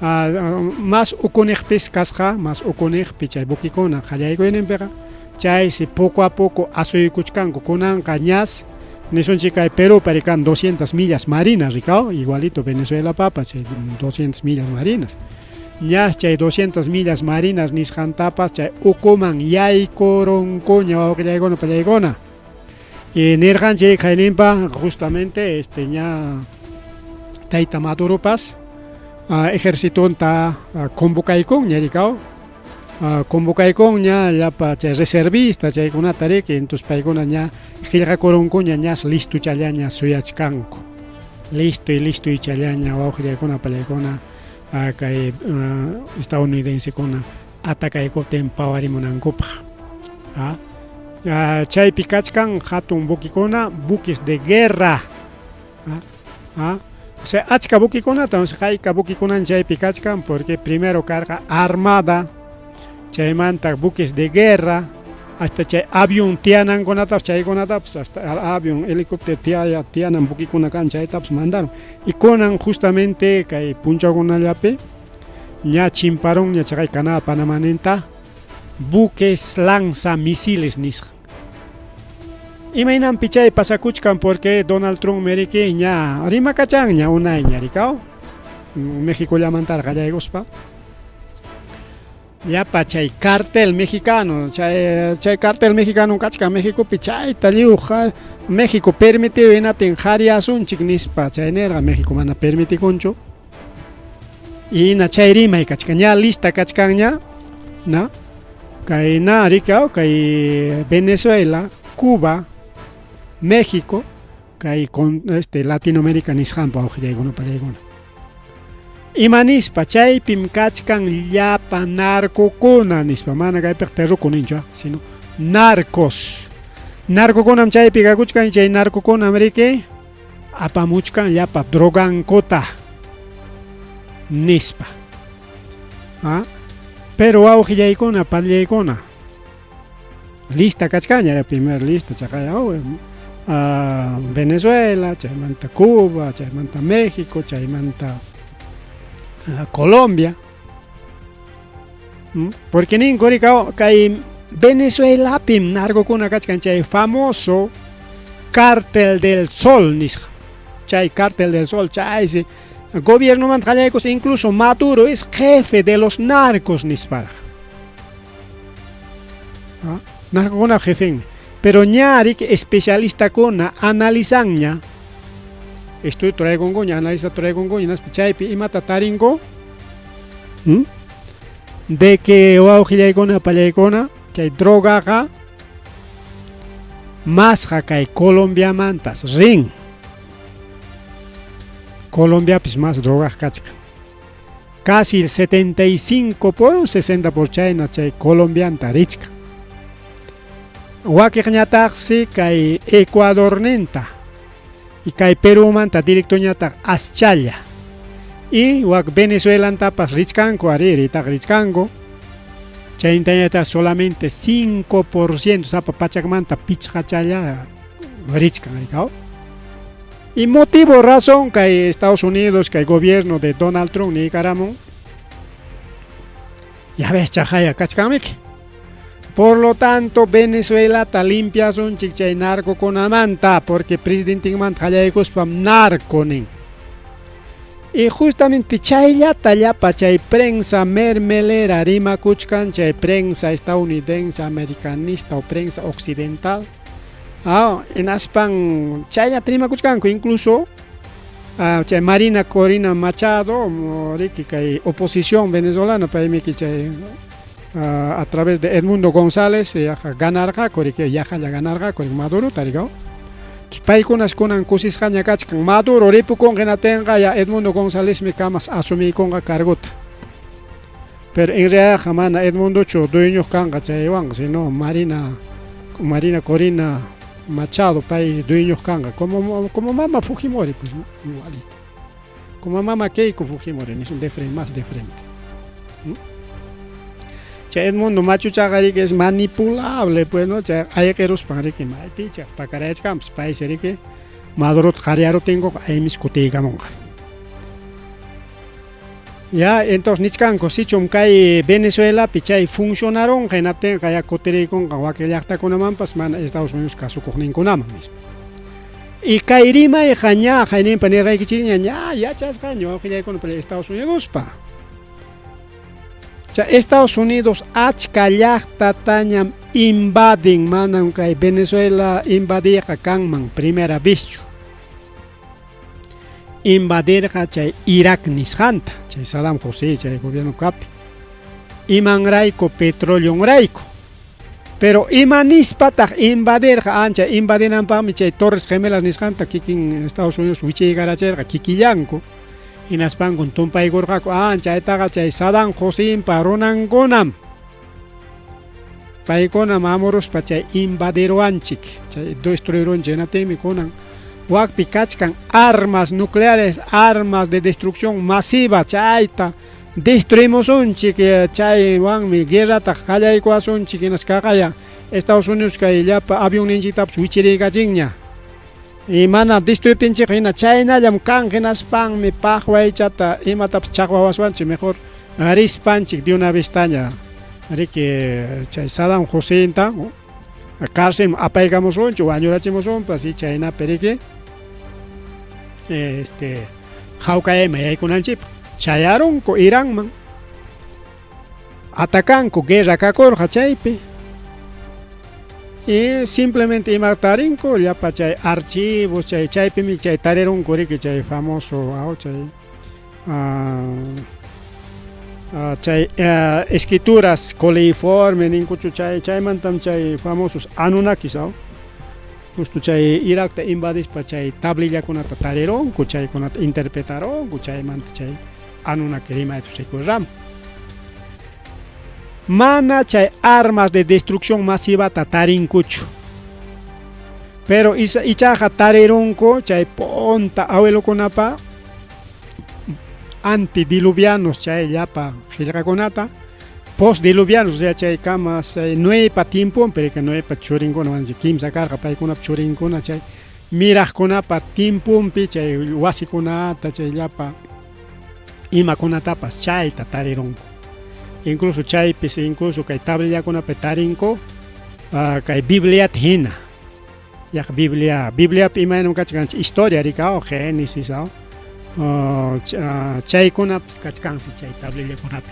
más uconej pescasja más uconej pichay buque con jayay en pega chay se poco a poco asoy cuchcanco con cañas Nison chica Perú parican 200 millas marinas ricao igualito Venezuela papa chay 200 millas marinas. Ya chay 200 millas marinas nishantapas chay ukuman yay koroncoña o que llegona para llegona y nergan chay jailimpa justamente ya taita madurupas ejército ta convocaicon ya ricao convocaicon ya pa chay reservista chay kuna tare que entonces paigona ya gilga koroncoña ya listo chayaña suyachcanco listo y chayaña o que llegona para llegona kay estadounidense con ataca y coten pawarimunankupa. Chay pikachkan hatun buquicona buques de guerra. O sea, achka buquicona, entonces hayka buquicona chay pikachkan porque primero carga armada, chay manta buques de guerra, hasta chay avión tianan con atap, chay con ataps, hasta avión, helicóptero tianan buquicona can chay taps mandaron. Y conan justamente kay puncha con allape, ña chimparon ña chay canal panamanenta, buques lanza misiles nisja. Imainan pichay pasakuchkan porque Donald Trump merike ña rima kachan ña una ña ricao, México llamantar gallegospa. Ya pa chay cartel mexicano, chay cartel mexicano kachka México pichay taliuja México permite en atenjaria un chignispa chay nerga México mana permite concho y na chay rima kachka ña lista kachkan ña na kay na ricao kay Venezuela, Cuba, México kay con Latinoamérica nishampa ojilegona palegona. Imanispa chaypim kachkan llapa narcocona nispa mana kaypik terrukunincha sino narcos narcoconam chaypi kakuchkan chay narcoconam rike apamuchkan llapa drogankota nispa pero awjillaykuna pallaykuna lista kachkaña la primera lista chakaya Venezuela chaymanta Cuba chaymanta México chaymanta Colombia porque nin korikao kay Venezuela pim narcokuna kachkan chay famoso Cartel del Sol nisqa. Chay Cartel del Sol chay si gobierno mantallaykos incluso Maduro es jefe de los narcos nispara. Narcokuna jefe. Pero ñarik especialista kuna analizanña. Estoy traigongoña, analiza traigongoña, chaypi imata taringo. De que waujillaykuna pallaykuna chay drogaqa masqa kay Colombia mantas rin. Colombia pues más drogas kachka. Casi el 75 por 60% chayna chay colombianta richka. Wakiqñataqsi kay Ecuador nenta y kay Perú manta directo ñataq aschalla. Y wak Venezuela tapas richkanko ariri tak richkanko. Chayntañata solamente 5% sapa pachakmanta pichqachalla richkan rikao. Y motivo razón que Estados Unidos, que el gobierno de Donald Trump ni caramo. Ya ves chajaya kachkamik. Por lo tanto, Venezuela ta limpia son chichay narco con amanta, porque presidente mantallaykos pam narco nin. Y justamente chaylla tallapa chay prensa mermelera rima kuchkan, chay prensa estadounidense, americanista o prensa occidental. En aspan chaylla trima kuchkanko incluso chay Marina Corina Machado, riki kay oposición venezolana paimi que chay a través de Edmundo González ganarga korike yaja ganarga korik Maduro tarigao. Paikunas kunan kusisqaña kachkan Maduro ripukon genatenga ya Edmundo González me camas asumí conga cargota. Pero en realidad jamana Edmundo cho dueños kanga chaywan sino Marina Corina Machado pay dueños kanga como mama Fujimori pues igualito. Como mama Keiko Fujimori es un de frente más de frente. Edmundo machu chagari que es manipulable pues no hay que rospar que mai picha para cara es camps país que Maduro jariaro tengo ahí mis cutiga monga. Ya entonces nichkanko sichum kai Venezuela pichay funcionaron genate kaya koteri con que ya está con ampas man Estados Unidos caso con con mismo. Y kairima y jaña jainin panera y chiña ya chascaño que ya con Estados Unidos pa. Estados Unidos achka llaqta tañam invaden manan kay Venezuela invadirqa kanman primera vez. Invadirqa chay Irak nisqanta, chay Saddam Hussein chay gobierno kapi. Imanrayko petróleo-rayko. Pero imanispataq invadirqa ancha invadinanpaqmi chay Torres Gemelas nisqanta kikin Estados Unidos wichaygarachirqa kikillanku. Inaspan con tumpay gorjako chaytaqa chay Saddam Hussein paronankunam paykunam amoros pa chay invaderuanchik chay destruyeron llenatemi kunan wakpi kachkan armas nucleares, armas de destrucción masiva chayta destruimos unchik chaywanmi guerrata qallaykuasunchik inaskaqaya Estados Unidos kay llapa avión ninchitapas wichiriykachinña. Y mana destruytinchik hina chaynallam kanqinaspan mi paqwaychata imatapas chaqwawaswanchik mejor rispanchik de una vez taña riki chay Saddam Hussein ta cárcel apaykamusunchu wañurachimusunpas y chayna periki hawkayayman yaykunanchik chayaronku Iranman atakanku guerra kakurqa chaypi. Y simplemente imatarinko ya pa chay archivos chaypimi chay tarirunku riki chay famoso chay escrituras coliforme ninkuchu chaymantam chay famosos Anunnakis justo chay Irakta invadispa chay tablillakunata tarirunku chaykunata interpretaronku chaymanta chay Anunnaki rimayta rikurram. Mana chay armas de destrucción masiva tatarinkuchu. Pero ichaja tarirunku chay ponta abuelokunapa antidiluvianos chay llapa qillqakunata postdiluvianos o sea chay kamas nuepa tiempo pero que nuepa churinkuna kimsa karqa paykunapa churinkuna chay miraqkunapa tiempumpi chay wasikunata chay llapa imakunatapas chayta tarirunku. incluso chaypis, incluso kay tablillakuna petarinko, kay Biblia hina. Yak Biblia imaynam kachkanchik historia rika, Génesis, chaykunapas kachkansi chay tablillakunapi.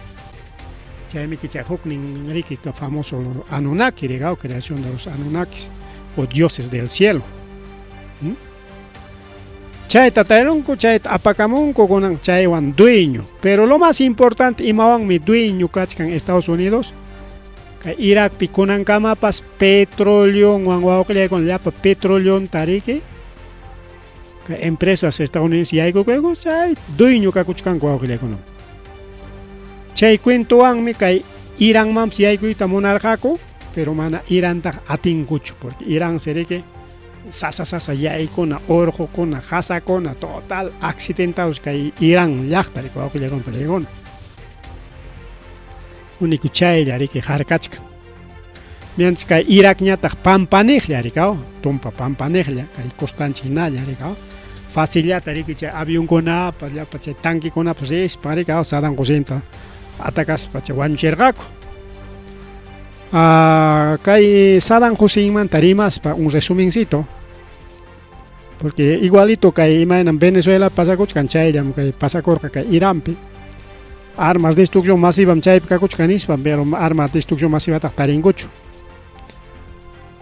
Chaymi chay huknin riki famoso Anunnaki rika, creación de los Anunnakis, o dioses del cielo. Chay tataronko, chay apakamunko con chaywan dueño, pero lo más importante imawan mi dueño kachkan Estados Unidos, Irak pikunan kamapas petróleo, wanguaukle con llapa petróleo tarike, empresas estadounidenses y algo que chay dueño kakuchkan guaukle con. Chay cuentoan mi kay Irán mam si algo ita monarcaco, pero mana Irán ta atingucho, porque Irán serike sasa yaikona orjokona hasakona total accidentados kay Irán llaqtari guaukle con pelegona. Único chay yariki harkachka. Mientras que Irak ñataq pampanejlla rikao, tumpa pampanejlla, kay costanchina rikao. Facilita riki chay avión kona, pa chay tanque kona, pues es para rikao Saddam Hussein atakas pa chay wanchergako. Kay Saddam Hussein man tarimas pa un resumencito. Porque igualito kay imanan Venezuela pasakuchkan chaylam kay pasakorka kay Iranpi. Armas de destrucción masiva chay kakuchkanispa, pero armas de destrucción masiva taringucho.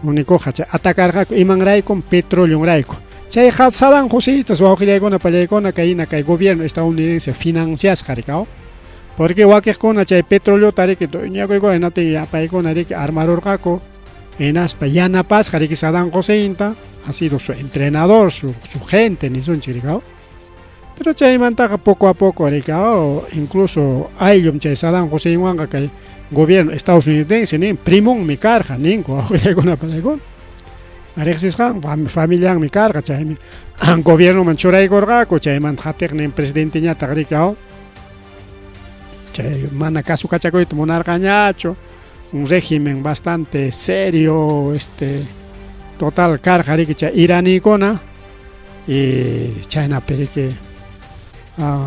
Único chay atacar iman raiko petróleo raiko. Chay Saddam Hussein estas wajilaykona pallaykona kay gobierno estadounidense financias jarikao. Porque wakikona chay petróleo tariki doñakoyko enati apaykona riki armador enaspa yanapas jariki Saddam Hussein ha sido su entrenador, su gente ni son chirikao. Pero chay mantaga poco a poco rikao, incluso ayllum chay Saddam Hussein wanga kay gobierno estadounidense nin primon mi carga ninko wajilaykona pallaykona. Arexis familia mi carga chay gobierno man churaykorqaku chay man hateknen presidente ñata rikao. Chay mana caso cachacoito monarcañacho, un régimen bastante serio, total carga riki chay iranicona y chayna perike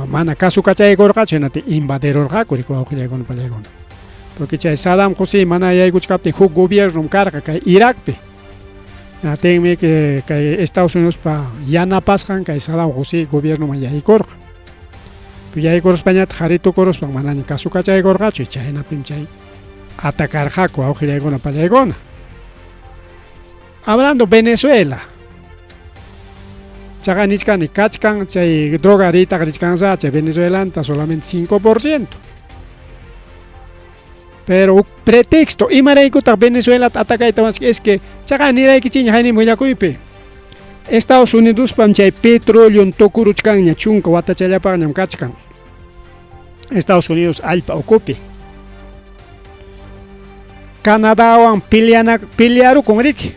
mana caso cachaykorqachu nati invaderorqaku riku awqillaykuna pallaykuna. Porque chay Saddam Hussein mana yaykuchkaptin huk gobierno carga kay Irakpi. Tenme que kay Estados Unidos pa yanapasqan kay Saddam Hussein gobierno man yaykorqa. Yaykoros pañat jarito koros pan manani caso cachaykorqachu chayna pinchay atacarqaku awqillaykuna pallaykuna. Hablando Venezuela. Chaqa nichkani kachkan chay droga rita richkansa chay Venezuelanta solamente 5%. Pero pretexto imaraykuta Venezuela atacayta es que chaqa niraykichiña hayni mullakuypi. Estados Unidos pam chay petróleo tokuruchkanña chunka watachallapaqñam kachkan. Estados Unidos allpa ocupi. Canadawan pelearu con riki.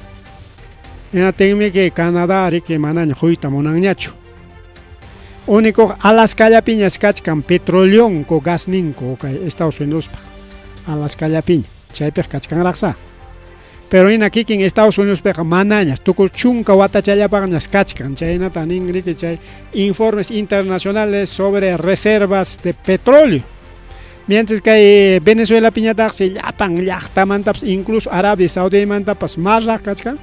Tenme que Canadá riki manaña huyta monanñachu. Único Alaskallapiñas kachkan petróleo ko gas ninko kay Estados Unidos pa. Alaskallapiña chaypej kachkan raqsa. Pero aquí en Estados Unidos pega manañas, tukur chunka watachallapaqñas kachkan, chaynata nin riki chay informes internacionales sobre reservas de petróleo. Mientras que Venezuela piñataqsi llapan llaqtamantapas, incluso Arabia Saudímantapas marraq kachkan,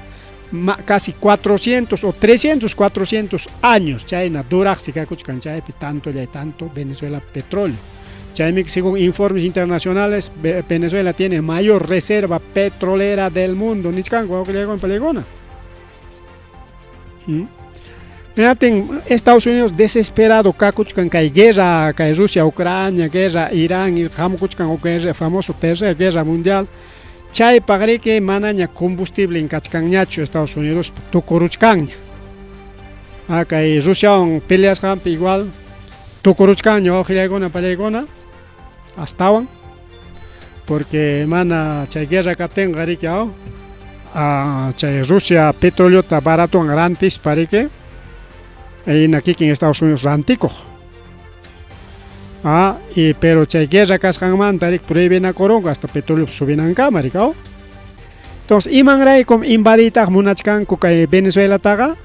casi 400 o 300, 400 años chayna duraqsi kakuchkan chaypi tanto Venezuela petróleo. Según informes internacionales, Venezuela tiene mayor reserva petrolera del mundo. Estados Unidos desesperado kakuchkan kay guerra, kay Rusia, Ucrania, guerra, Irán, y famoso tercera guerra mundial. Chay pagre que manaña combustible en kachkanñacho Estados Unidos tukuruchkanña. Kay Rusia peleas igual tukuruchkanña ojilaykuna pallaykuna. Astawan porque mana chay guerra katenga rikao chay Rusia petróleo ta barato anrantis parike y aquí en Estados Unidos rantico pero chay guerra kasqanman tarik prohíben a coronga hasta petróleo subinan kama rikao. Entonces iman raykum invadita munachkanku kay Venezuela taga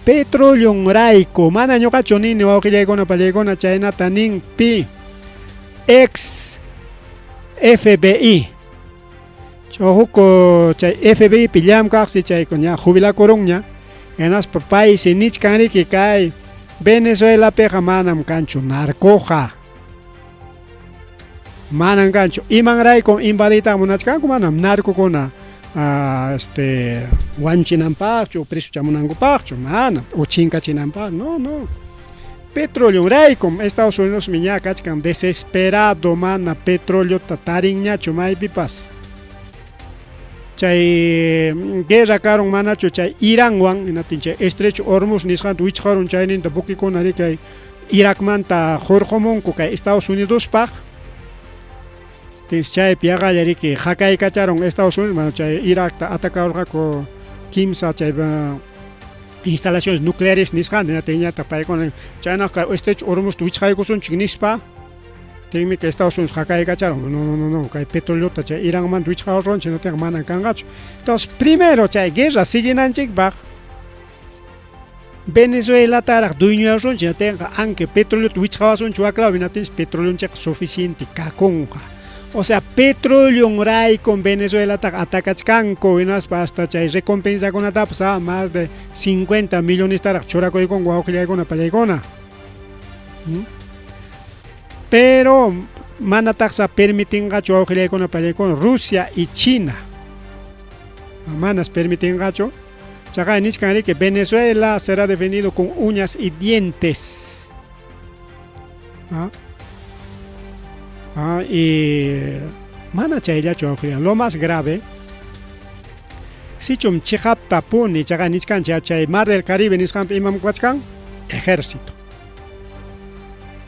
petróleo rayku mana ñuqachu nini wawqillaykuna pallaykuna chaynata nin pi ex FBI. Chohuko chay FBI pillam kaxi chay kunya jubila korongnya. Enas país nich kanri que kai Venezuela peja manam kanchu narcoja. Manam kanchu imangray con invadita munachkan manam narco kona wanchinamparcho preso chamunangoparcho manam o chinkachinampa no. Petróleo raycom Estados Unidos miña kachkan desesperado mana petróleo tatarinñachu maypipas. Chay guerra karon manachu chay Iránwan inatin chay estrecho Hormuz nisqanta wichqarun chayninta bukikunari kay Irakmanta jorjomunku kay Estados Unidos paq. Tins chay piaqallari que hakay kacharon Estados Unidos mano chay Irakta atacarqaku kimsa chay instalaciones nucleares nisqanta inatinñata paykuna chayna kay estrecho Hormuz wichqaykusunchik nispa. Tenme que Estados Unidos hakay kacharon no kay petróleo chay Irán man wichqarron chino tenga manan kangachu. Entonces primero chay guerra siginanchik baq Venezuela tarak dueño ron chino tenga aunque petróleo wichqawasun chuakla binatins petróleo chak suficiente kakonga. O sea, petróleo ray con Venezuela tak atacachkanko inas hasta chay recompensa con atapsa más de 50 millones tarak chorakoy con guauqilla con apalaykona. Pero manataxa permitingacho auxilia con Rusia y China. Manas permitingacho. Chaga nichkanri que Venezuela será defendido con uñas y dientes. Y mana chayllacho auxilia. Lo más grave. Si chum chihapta puni chaga nichkan chay Mar del Caribe nichkan imam kwachkan ejército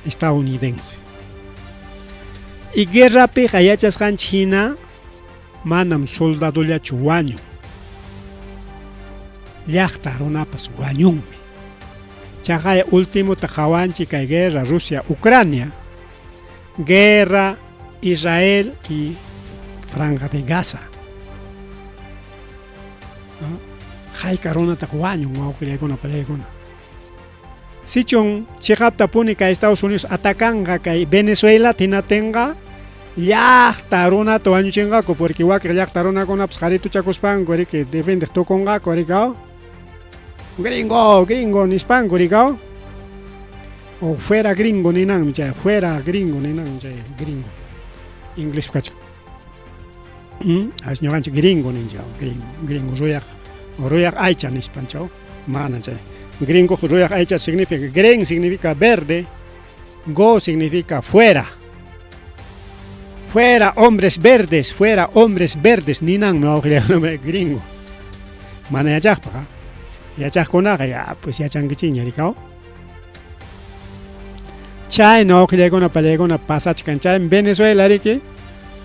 estadounidense. Y guerra peja yachasqan China manam soldado llachu wañu. Llaqta runapas wañunmi. Chaqay último tajawanchi kay guerra Rusia-Ucrania. Guerra Israel y Franja de Gaza. Hayka runata wañun wawqillaykuna palaykuna. Sichon chihapta puni kay Estados Unidos atacanga kay Venezuela tinatenga llaqta runata wañuchinqaku porque waqri llaqta runakunapas qharitu chakuspanku que defende tokonqaku rikao gringo nispanku rikao o fuera gringo ninanmi chay fuera gringo ninanmi chay gringo inglés kachka asñoqanchik gringo ninchao gringo ruyaq aycha nispanchao mana chay gringo ruyaq aycha significa gren significa verde, go significa fuera. Fuera hombres verdes, ninan no gringo. Mana yachaqpa. Yachaqkunaqa ya pues yachankichiña rikao. Chay no qhillaykuna palaykuna pasachkan chay Venezuela riki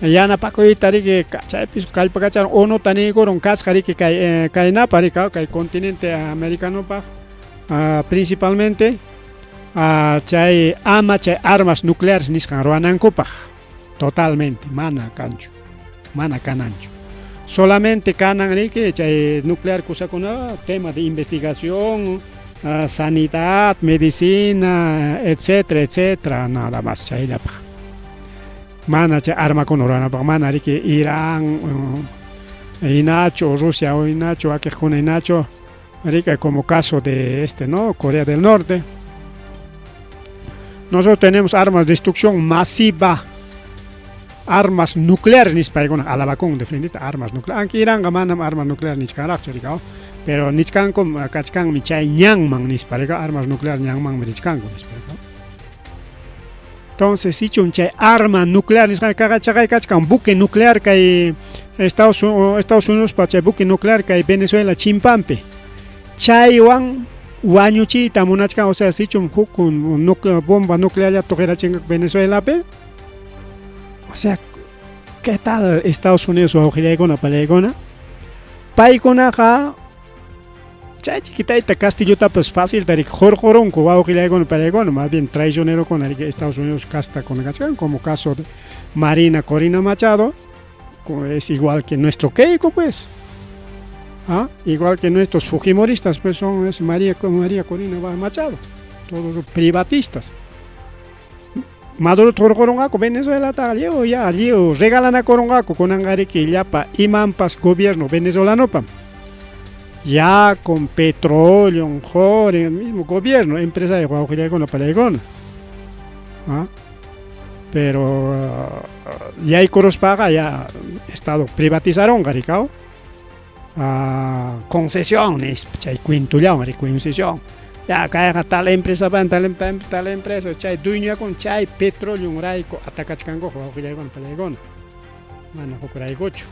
yanapakuyta riki chay piso kallpakacharon ono tanikuron kasqa riki kaynapa rikao kay continente americano pa. Principalmente chay armas nucleares nisqan ruanankupaq totalmente mana kananchu solamente kanan riki chay nuclear kusakuna tema de investigación sanidad medicina etcétera nada más chayllapaq mana chay armakuna ruanapaq mana riki Irán inacho Rusia o inacho aquejuna inacho rica como caso de ¿no? Corea del Norte. Nosotros tenemos armas de destrucción masiva, armas nucleares nispaykuna alabakun defendita armas nucleares. Aunque Irán manam armas nucleares niskanraqchu rikao, pero niskankum kachkanmi chay ñanman nisparika armas nucleares ñanman richkanku nisparika. Entonces si chun chay arma nuclear nisqan chaqay kachkan buque nuclear kay Estados Unidos pa chay buque nuclear kay Venezuela chimpampi. Chaywan wañuchita munachkan, o sea, sichum hukun bomba nuclear ya toqirachinqa Venezuelapi. O sea, ¿qué tal Estados Unidos wawqillaykuna palaykuna? Paykunaqa chay chiquitayta Castillotapas fácil tarik jorjoronku wawqillaykuna palaykuna, más bien traicionerokuna Estados Unidos kastakuna kachkan, como caso de Marina Corina Machado, es igual que nuestro Keiko, pues. Igual que nuestros fujimoristas, pues son María Corina Machado, todos los privatistas. Maduro torcorongaco Venezuela talio ya allio regalana corongaco con angariki llapa imampas gobierno venezolano pam. Ya con petróleo, mejor en el mismo gobierno, empresa de Guajira con la Palegona. ¿Ah? Pero ya hay coros paga, ya Estado privatizaron, garicao. Concesiones, chay cuintullao, concesión. Ya cae tal empresa, tal empresa, chay dueño con chay petróleo, un raico, atacachcango, Guajira con la Palegona. Bueno, Jocuraigocho.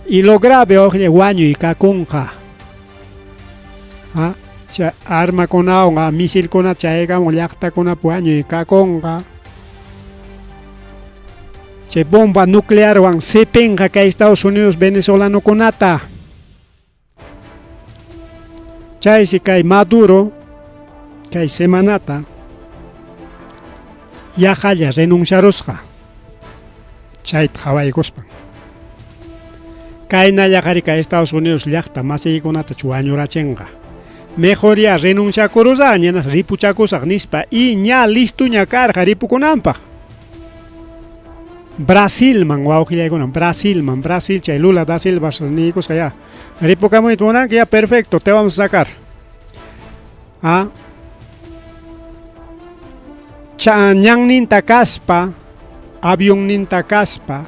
Y lo grave oye guaño y caconja. Arma con agua, misil con chaega, mollacta con apuaño y caconja. Che bomba nuclear wan se penga que Estados Unidos venezolano con ata. Chay si cae Maduro, cae semanata. Ya jaya renunciarosja. Chay Hawaii gospan. Kaina yajarika Estados Unidos llaqta masiykunata chuañurachenqa. Mejor ya renuncia kurusa ñanas ripuchakusaq nispa y ña listo ña karqa ripukunanpaq. Brasilman wawqillaykuna Brasil chay Lula da Silva nikusqa ya ripukamuyta munanqa ya perfecto te vamos a sacar. Ñanninta kaspa avión ninta kaspa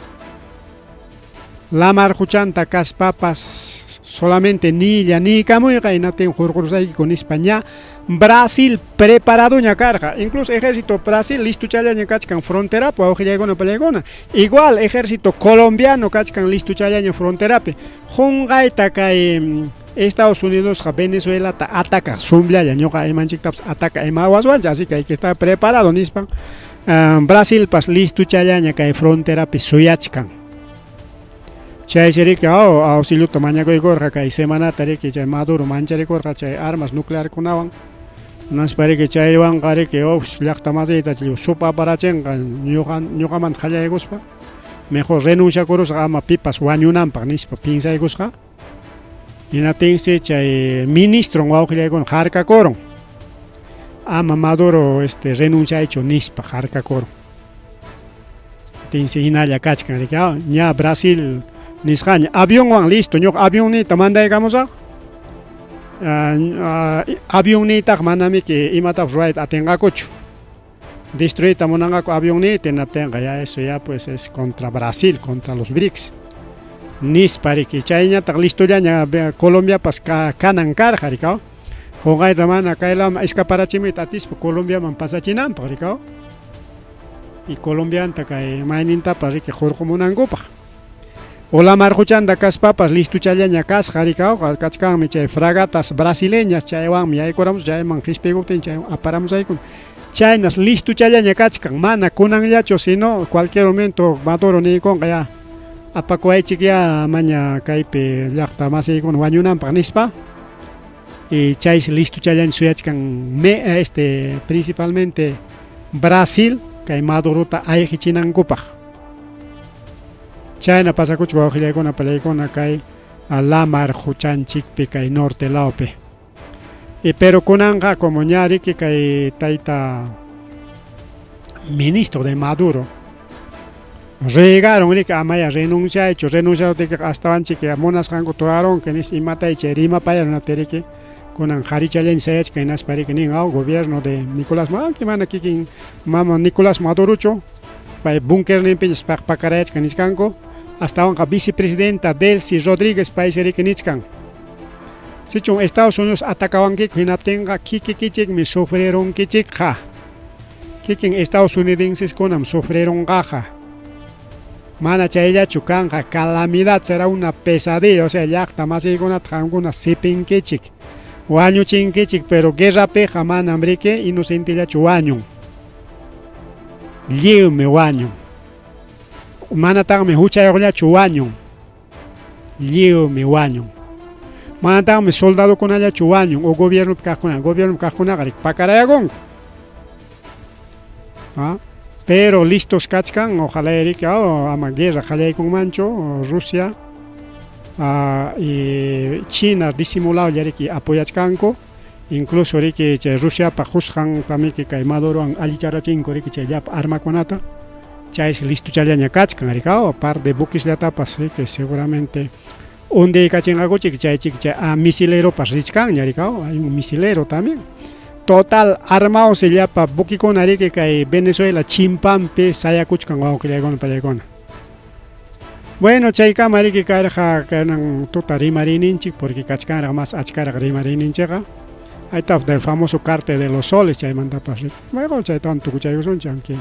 Lamar Juchanta Caspapas solamente ni Camuiga y Naten Jurgurusay con España. Brasil preparado ña carga. Incluso ejército Brasil listo chaya ña cachcan frontera po aujillaygona pallaygona. Igual ejército colombiano cachcan listo chaya ña frontera pe. Jungaita kay Estados Unidos ja Venezuela ta ataca zumblia ya ñoqa emanchiktaps ataca emawaswancha, así que hay que estar preparado nispan. Brasil pas listo chaya ña kay frontera pe suyachkan. Chay seriki auxilio tamañaco y corja kay semana tare que chay Maduro manchare corja chay armas nuclear kunawan nos pare que chay wan gare que llaqta masita chay sopa para chenga ñuqaman qallayguspa mejor renuncia koros ama pipas wañunanpaq nispa pinsaygusqa inatense chay ministro wawqillaykuna harka koron ama Maduro renuncia hecho nispa harka koron tense hinalla kachkan rika ña Brasil Nisqaña avión wan listo ñoq avión ni tamandaykamusaq avión ni taq manami que imataq ruayta atinqakuchu destruita munanqaku avión ni tenaptinqa ya eso ya pues es contra Brasil contra los BRICS nispari que chayñataq listollaña Colombia pas kanan karqa rikao Jogayta mana kaylama escaparachimita atispa Colombiaman pasachinanpaq rikao y Colombianta kay maynintapas riki hurqumunankupak Hola marjuchanda kaspapas listo challaña kas jaricao kachkanmi chay fragatas brasileñas chaywanmi yaykuramos chayman hispiguptin chay aparamos aykun chaynas listo challaña kachkan mana kunanllachu sino cualquier momento Maduro nikonqa ya apakuaychik ya maña kaypi llaqta masiykuna wañunanpaq nispa y chay listo challaña suyachkan principalmente Brasil kay Madurota ayqichinankupak Chayna pasakuchu wawqillaykuna pallaykuna kay Lamar Juchanchikpi kay norte laope pero kunanqa como ñariki kay tayta ministro de Maduro regaron riki amaya renunciaychu renunciaron astawanchik munasqanku turaron que nis imatay chay rimapayarunaptiriki kunan qharichallaña sayachka hinaspariki nin gobierno de Nicolás Maduro mana kikin mama Nicolás Madurochu pay bunker nimpiñas paqparayachka nisqanku hasta vicepresidenta Delcy Rodríguez país nichkan. Sichun Estados Unidos atacabanki hinaptinqa kikikichikmi sufrieron kichikqa. Kikin Estados Unidenses kunam sufrieron qaqa. Mana chayllachu kanqa calamidad será una pesadilla, o sea llaqta masiykunata qankuna sipinkichik. Wañuchinkichik pero guerrapiqa manam riki inocentillachu wañun. Lliwmi wañun. Manataqmi huchayuqllachu wañun lliwmi wañun manataqmi soldadokunallachu wañun o gobierno kaqkunaqa pakarayaqunku pero listos kachkan ojalá erika ama guerra qallaykunmanchu Rusia y China disimulado yariki apoyachkanku incluso riki chay Rusia pa Hushan también que kay Maduro an alicharachinko riki chay llap arma kunata chay listo chalaña kachkan rikao par de buques de tapas que seguramente un día cachingago chay misilero pas richkan rikao hay un misilero también total armado se llapa buki con riki kay Venezuela chimpampe sayakuchkan waukilaygon palaygon. Bueno, chayka mariki karja kanan tuta rimarininchik porque kachkanra más achkara rimarininchega. Ahí está del famoso cártel de los soles chay manda pasir. Luego chay tanto kuchay usun chanki.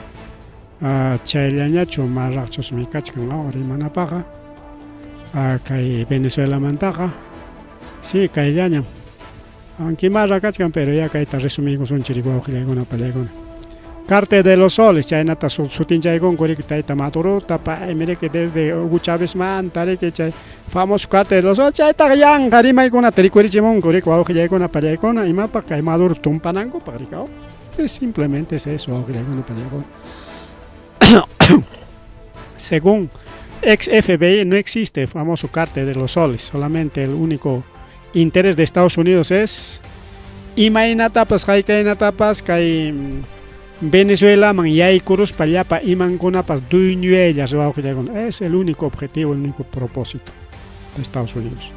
Chaylaña chumarrachos mi kachkan ahora manapaga. Kay Venezuela mantaga. Sí, kay llaña. Aunque marra kachkan pero ya kay ta resumigo son chiriguao gilegona palegona. Cártel de los soles, chay nata sutin chay con kuri kita ita Maduro tapa mire que desde Hugo Chávez man tare que chay famoso cártel de los soles chay ta yang garima ikona terikuri chimon kuri kwao chay con para ikona y mapa kay Maduro tumpanango para ikao. Es simplemente es eso, para ikona. Según ex FBI no existe el famoso cártel de los soles, solamente el único interés de Estados Unidos es imainatapas kay Venezuela man yay kurus pallapa iman kunapas duñuellas es el único objetivo, el único propósito de Estados Unidos.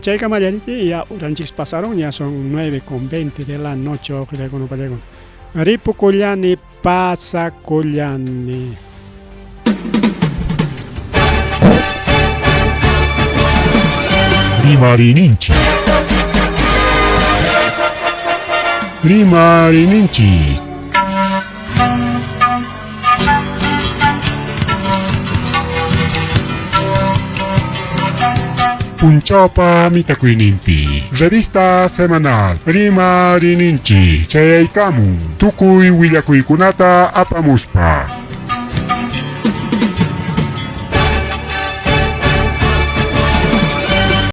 Chayka mayariki ya uranchis pasaron, ya son 9:20 de la noche Ripu Collani pasa Collani. Rimarininchi. Rimarininchi. Punchapa mitakuinimpi. Revista semanal. Rimarininchi. Chayaykamu. Tukuy willakuikunata apamuspa.